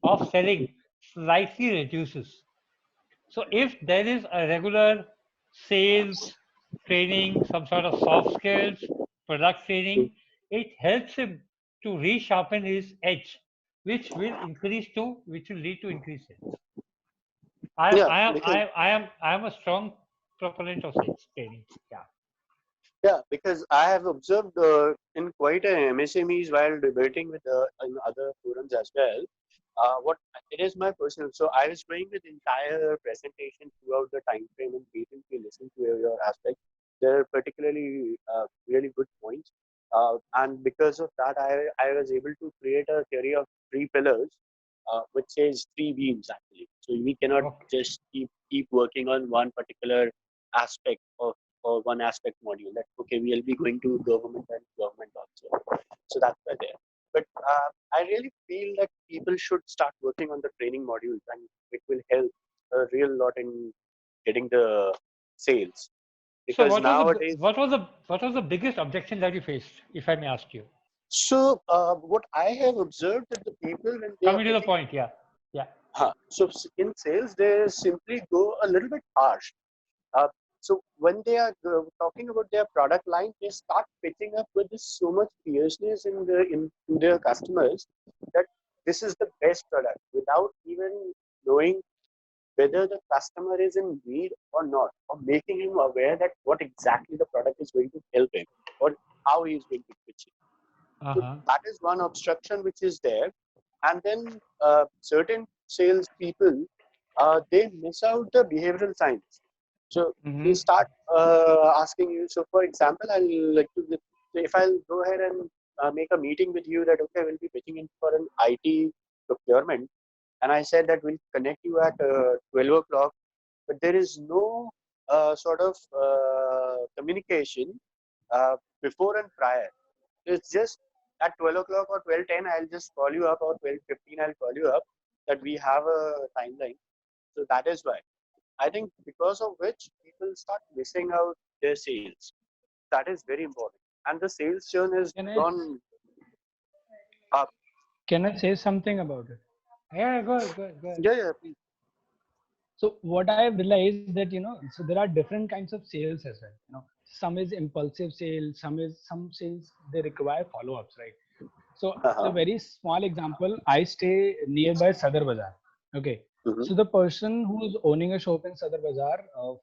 of selling slightly reduces. So if there is a regular sales training, some sort of soft skills, product training, it helps him to resharpen his edge, which will lead to increased sales. I am a strong proponent of sales training. Yeah. Yeah, because I have observed in quite a MSMEs while debating with in other forums as well. What it is my personal. So I was going with entire presentation throughout the time frame and patiently listening to your aspect. There are particularly really good points, and because of that, I was able to create a theory of 3 pillars, which says 3 beams actually. So we cannot just keep working on one particular aspect of or one aspect module. That okay, we'll be going to government and government also. So that's why there. But I really feel that people should start working on the training modules, and it will help a real lot in getting the sales. Because so nowadays, what was the biggest objection that you faced, if I may ask you? So what I have observed that the people when they coming to the point, yeah. So in sales, they simply go a little bit harsh. So when they are talking about their product line, they start pitching up with this so much fierceness to their customers that this is the best product without even knowing whether the customer is in need or not, or making him aware that what exactly the product is going to help him or how he is going to pitch it. So that is one obstruction which is there. And then certain sales people, they miss out the behavioral science. So they start asking you. So for example, I'll like to, if I'll go ahead and make a meeting with you that, okay, we'll be pitching in for an IT procurement. And I said that we'll connect you at 12 o'clock, but there is no sort of communication before and prior. It's just at 12 o'clock or 12:10, I'll just call you up, or 12:15, I'll call you up that we have a timeline. So that is why. I think because of which people start missing out their sales. That is very important. And the sales churn has gone up. Can I say something about it? Yeah, go ahead. Yeah, please. So what I have realized that, so there are different kinds of sales as well. Some is impulsive sales, some sales they require follow-ups, right? So a very small example, I stay nearby Sadar Bazaar. Okay. Mhm. So the person who is owning a shop in Sadar Bazaar of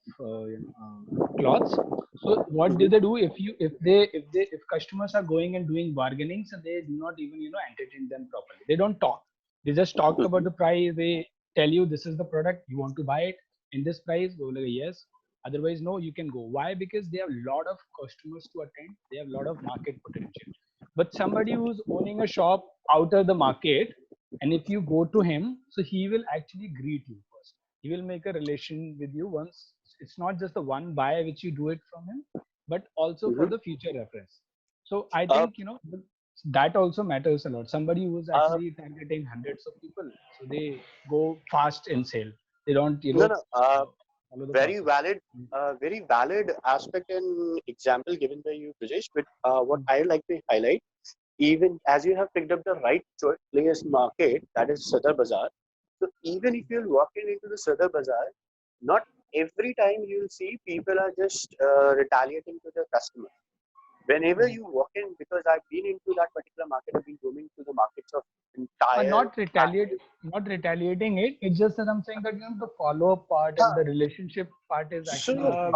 cloths. So what do they do if customers are going and doing bargaining, so they do not even entertain them properly. They don't talk. They just talk about the price. They tell you this is the product, you want to buy it in this price, go like yes, otherwise no, you can go. Why? Because they have a lot of customers to attend, they have a lot of market potential. But somebody who's owning a shop out of the market, and if you go to him, so he will actually greet you first, he will make a relation with you once. It's not just the one buy which you do it from him, but also for Mhm. the future reference. So I Uh, think that also matters a lot. Somebody who is uh, actually targeting hundreds of people, so they go fast in sale. They don't, no. follow the Very process. valid, very valid aspect and example given by you, Brajesh. But what I like to highlight, even as you have picked up the right place market, that is Sadar Bazaar. So even if you're walking into the Sadar Bazaar, not every time you'll see people are just retaliating to the customer. Whenever you walk in, because I've been into that particular market, I've been roaming to the markets of entire. Not retaliating it. It's just that I'm saying that the follow-up part and the relationship part is actually So, very.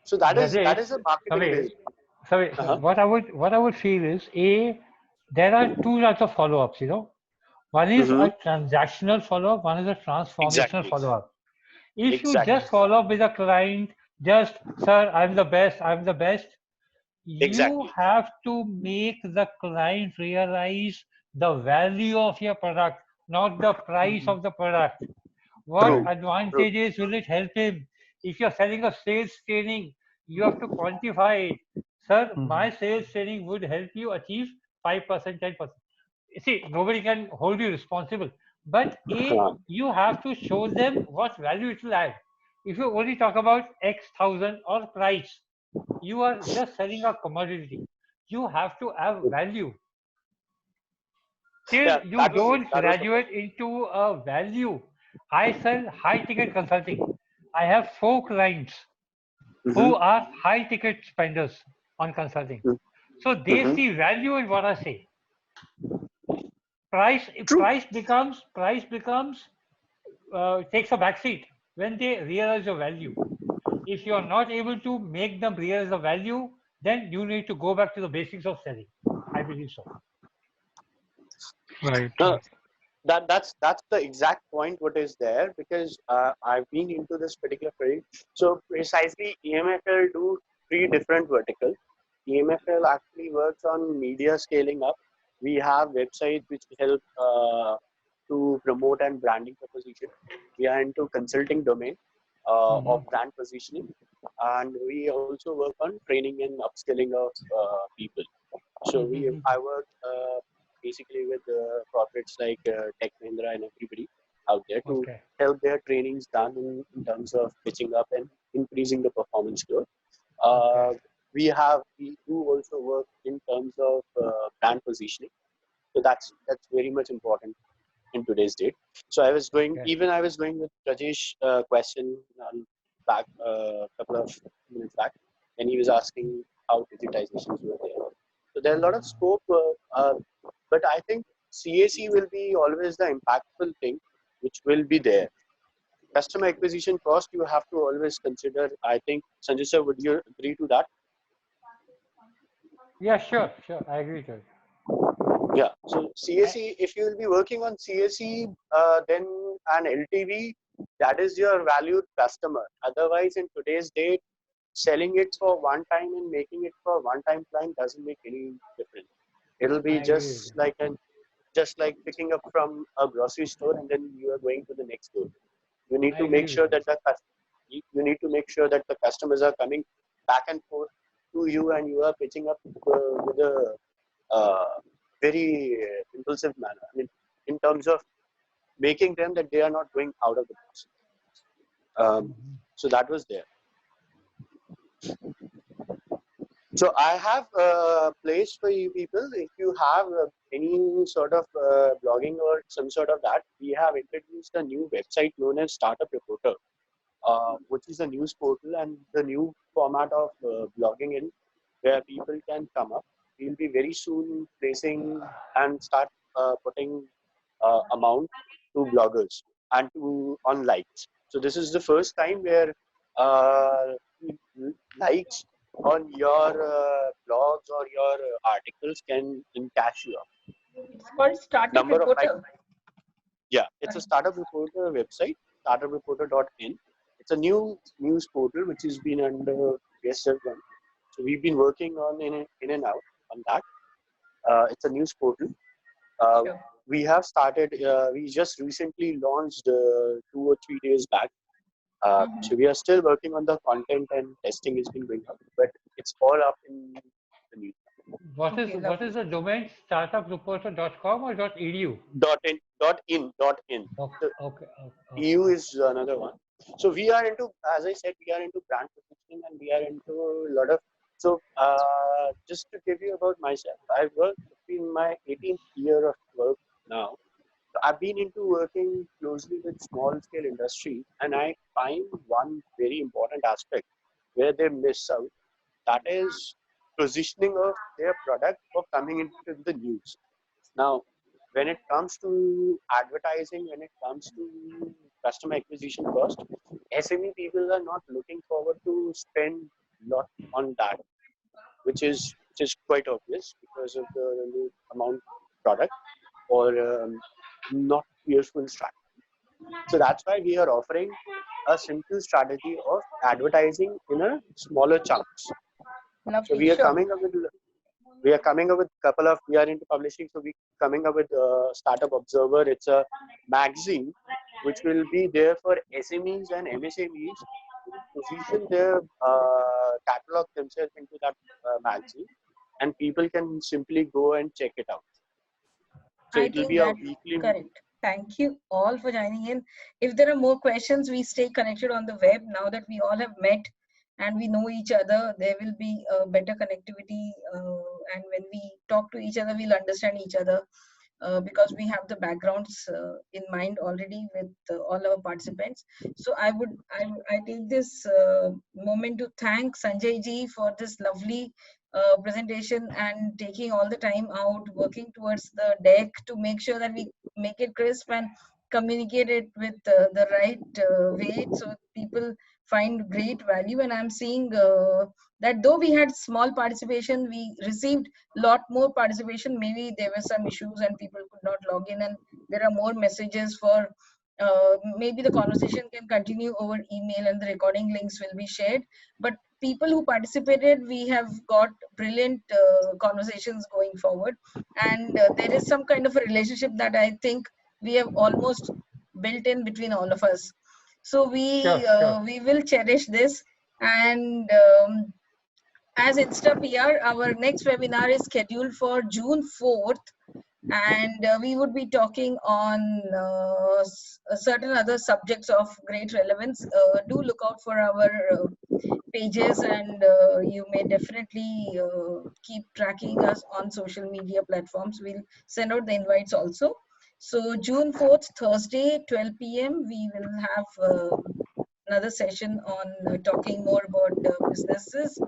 so that Rajesh, is a marketing sorry, base. sorry. Uh-huh. What I would feel is there are two types of follow-ups. One is Mm-hmm. a transactional follow-up. One is a transformational Exactly. follow-up. If you Exactly. just follow up with a client, just sir, I'm the best. I'm the best. You Exactly. have to make the client realize the value of your product, not the price of the product. What True. Right. True. advantages will it help him? If you're selling a sales training, you have to quantify it. Sir, my sales training would help you achieve 5%, 10%. See, nobody can hold you responsible. But you have to show them what value it will add. If you only talk about X thousand or price, you are just selling a commodity. You have to have value. Yeah, Till you that was don't the point. graduate into a value. I sell high ticket consulting. I have 4 clients Mm-hmm. who are high ticket spenders on consulting. So they Mm-hmm. see value in what I say. True. Price becomes takes a backseat when they realize your value. If you are not able to make them realize the value, then you need to go back to the basics of selling. I believe so. Right. No, that's the exact point what is there, because I've been into this particular field. So precisely EMFL do 3 different verticals. EMFL actually works on media scaling up. We have websites which help to promote and branding proposition. We are into consulting domain of brand positioning, and we also work on training and upskilling of people. So I work basically with corporates like Tech Mahindra and everybody out there to Okay. help their trainings done in terms of pitching up and increasing the performance growth. Okay. Uh, we do also work in terms of brand positioning. So that's very much important in today's date. So Okay. I was going with Rajesh question back a couple of minutes back, and he was asking how digitizations were there. So there are a lot of scope, but I think CAC will be always the impactful thing, which will be there. Customer acquisition cost you have to always consider. I think Sanjay sir, would you agree to that? Yeah, sure, sure. I agree to it. Yeah. So CAC, if you will be working on CAC, then an LTV, that is your valued customer. Otherwise, in today's date, selling it for one time and making it for one time client doesn't make any difference. It'll be I agree with just like picking up from a grocery store and then you are going to the next store. You need I to make agree with sure you. that you need to make sure that the customers are coming back and forth to you, and you are pitching up with a very impulsive manner. I mean, in terms of making them that they are not going out of the box. So that was there. So I have a place for you people. If you have any sort of blogging or some sort of that, we have introduced a new website known as Startup Reporter, which is a news portal and the new format of blogging in where people can come up. We'll be very soon placing and start putting amount to bloggers and to on likes. So this is the first time where likes on your blogs or your articles can cash you up. It's called Startup Reporter. Yeah, it's a Startup Reporter website, startupreporter.in. It's a new news portal which has been under GSF1. So we've been working on in and out on that. It's a news portal. Sure. We have started. We just recently launched 2 or 3 days back. So we are still working on the content and testing is been going on, but it's all up in the news. What is the domain? Startupreporter.com or .edu? .in. Okay. So Okay. EU is another one. So we are into, as I said, we are into brand positioning and we are into a lot of. So just to give you about myself, I've worked in my 18th year of work now. So I've been into working closely with small scale industry, and I find one very important aspect where they miss out. That is positioning of their product for coming into the news. Now, when it comes to advertising, when it comes to customer acquisition cost, SME people are not looking forward to spend a lot on that, which is quite obvious because of the amount of product or not useful strategy. So that's why we are offering a simple strategy of advertising in a smaller chunks. Lovely. So we are Sure. coming up with couple of, we are into publishing, so we coming up with Startup Observer. It's a magazine which will be there for SMEs and MSMEs to position their catalog themselves into that magazine, and people can simply go and check it out. So it will be a weekly. Correct. Thank you all for joining in. If there are more questions, we stay connected on the web. Now that we all have met and we know each other, there will be a better connectivity. And when we talk to each other, we'll understand each other because we have the backgrounds in mind already with all our participants. So I take this moment to thank Sanjay ji for this lovely presentation and taking all the time out, working towards the deck to make sure that we make it crisp and communicate it with the right way so people find great value. And I'm seeing that though we had small participation, we received a lot more participation. Maybe there were some issues and people could not log in, and there are more messages for maybe the conversation can continue over email and the recording links will be shared. But people who participated, we have got brilliant conversations going forward, and there is some kind of a relationship that I think we have almost built in between all of us. So we will cherish this. And as InstaPR, our next webinar is scheduled for June 4th, and we would be talking on certain other subjects of great relevance. Do look out for our pages, and you may definitely keep tracking us on social media platforms. We'll send out the invites also. So June 4th, Thursday, 12 p.m., we will have another session on talking more about businesses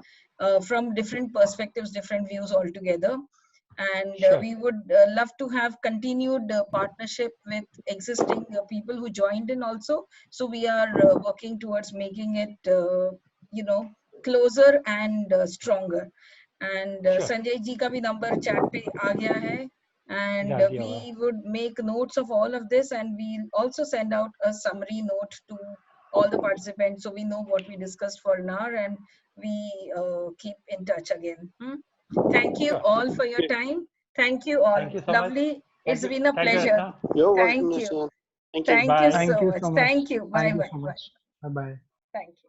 from different perspectives, different views altogether. And we would love to have continued partnership with existing people who joined in also. So we are working towards making it, closer and stronger. And Sanjay ji ka bhi number chat pe aa gaya hai. And we would make notes of all of this, and we'll also send out a summary note to all the participants so we know what we discussed for an hour, and we keep in touch again. Thank you all for your time. Thank you all. Thank you so Lovely. much. It's been a pleasure. You're Thank welcome, you. Thank you. Thank you so much. Thank you. Bye bye. Bye bye. Thank you.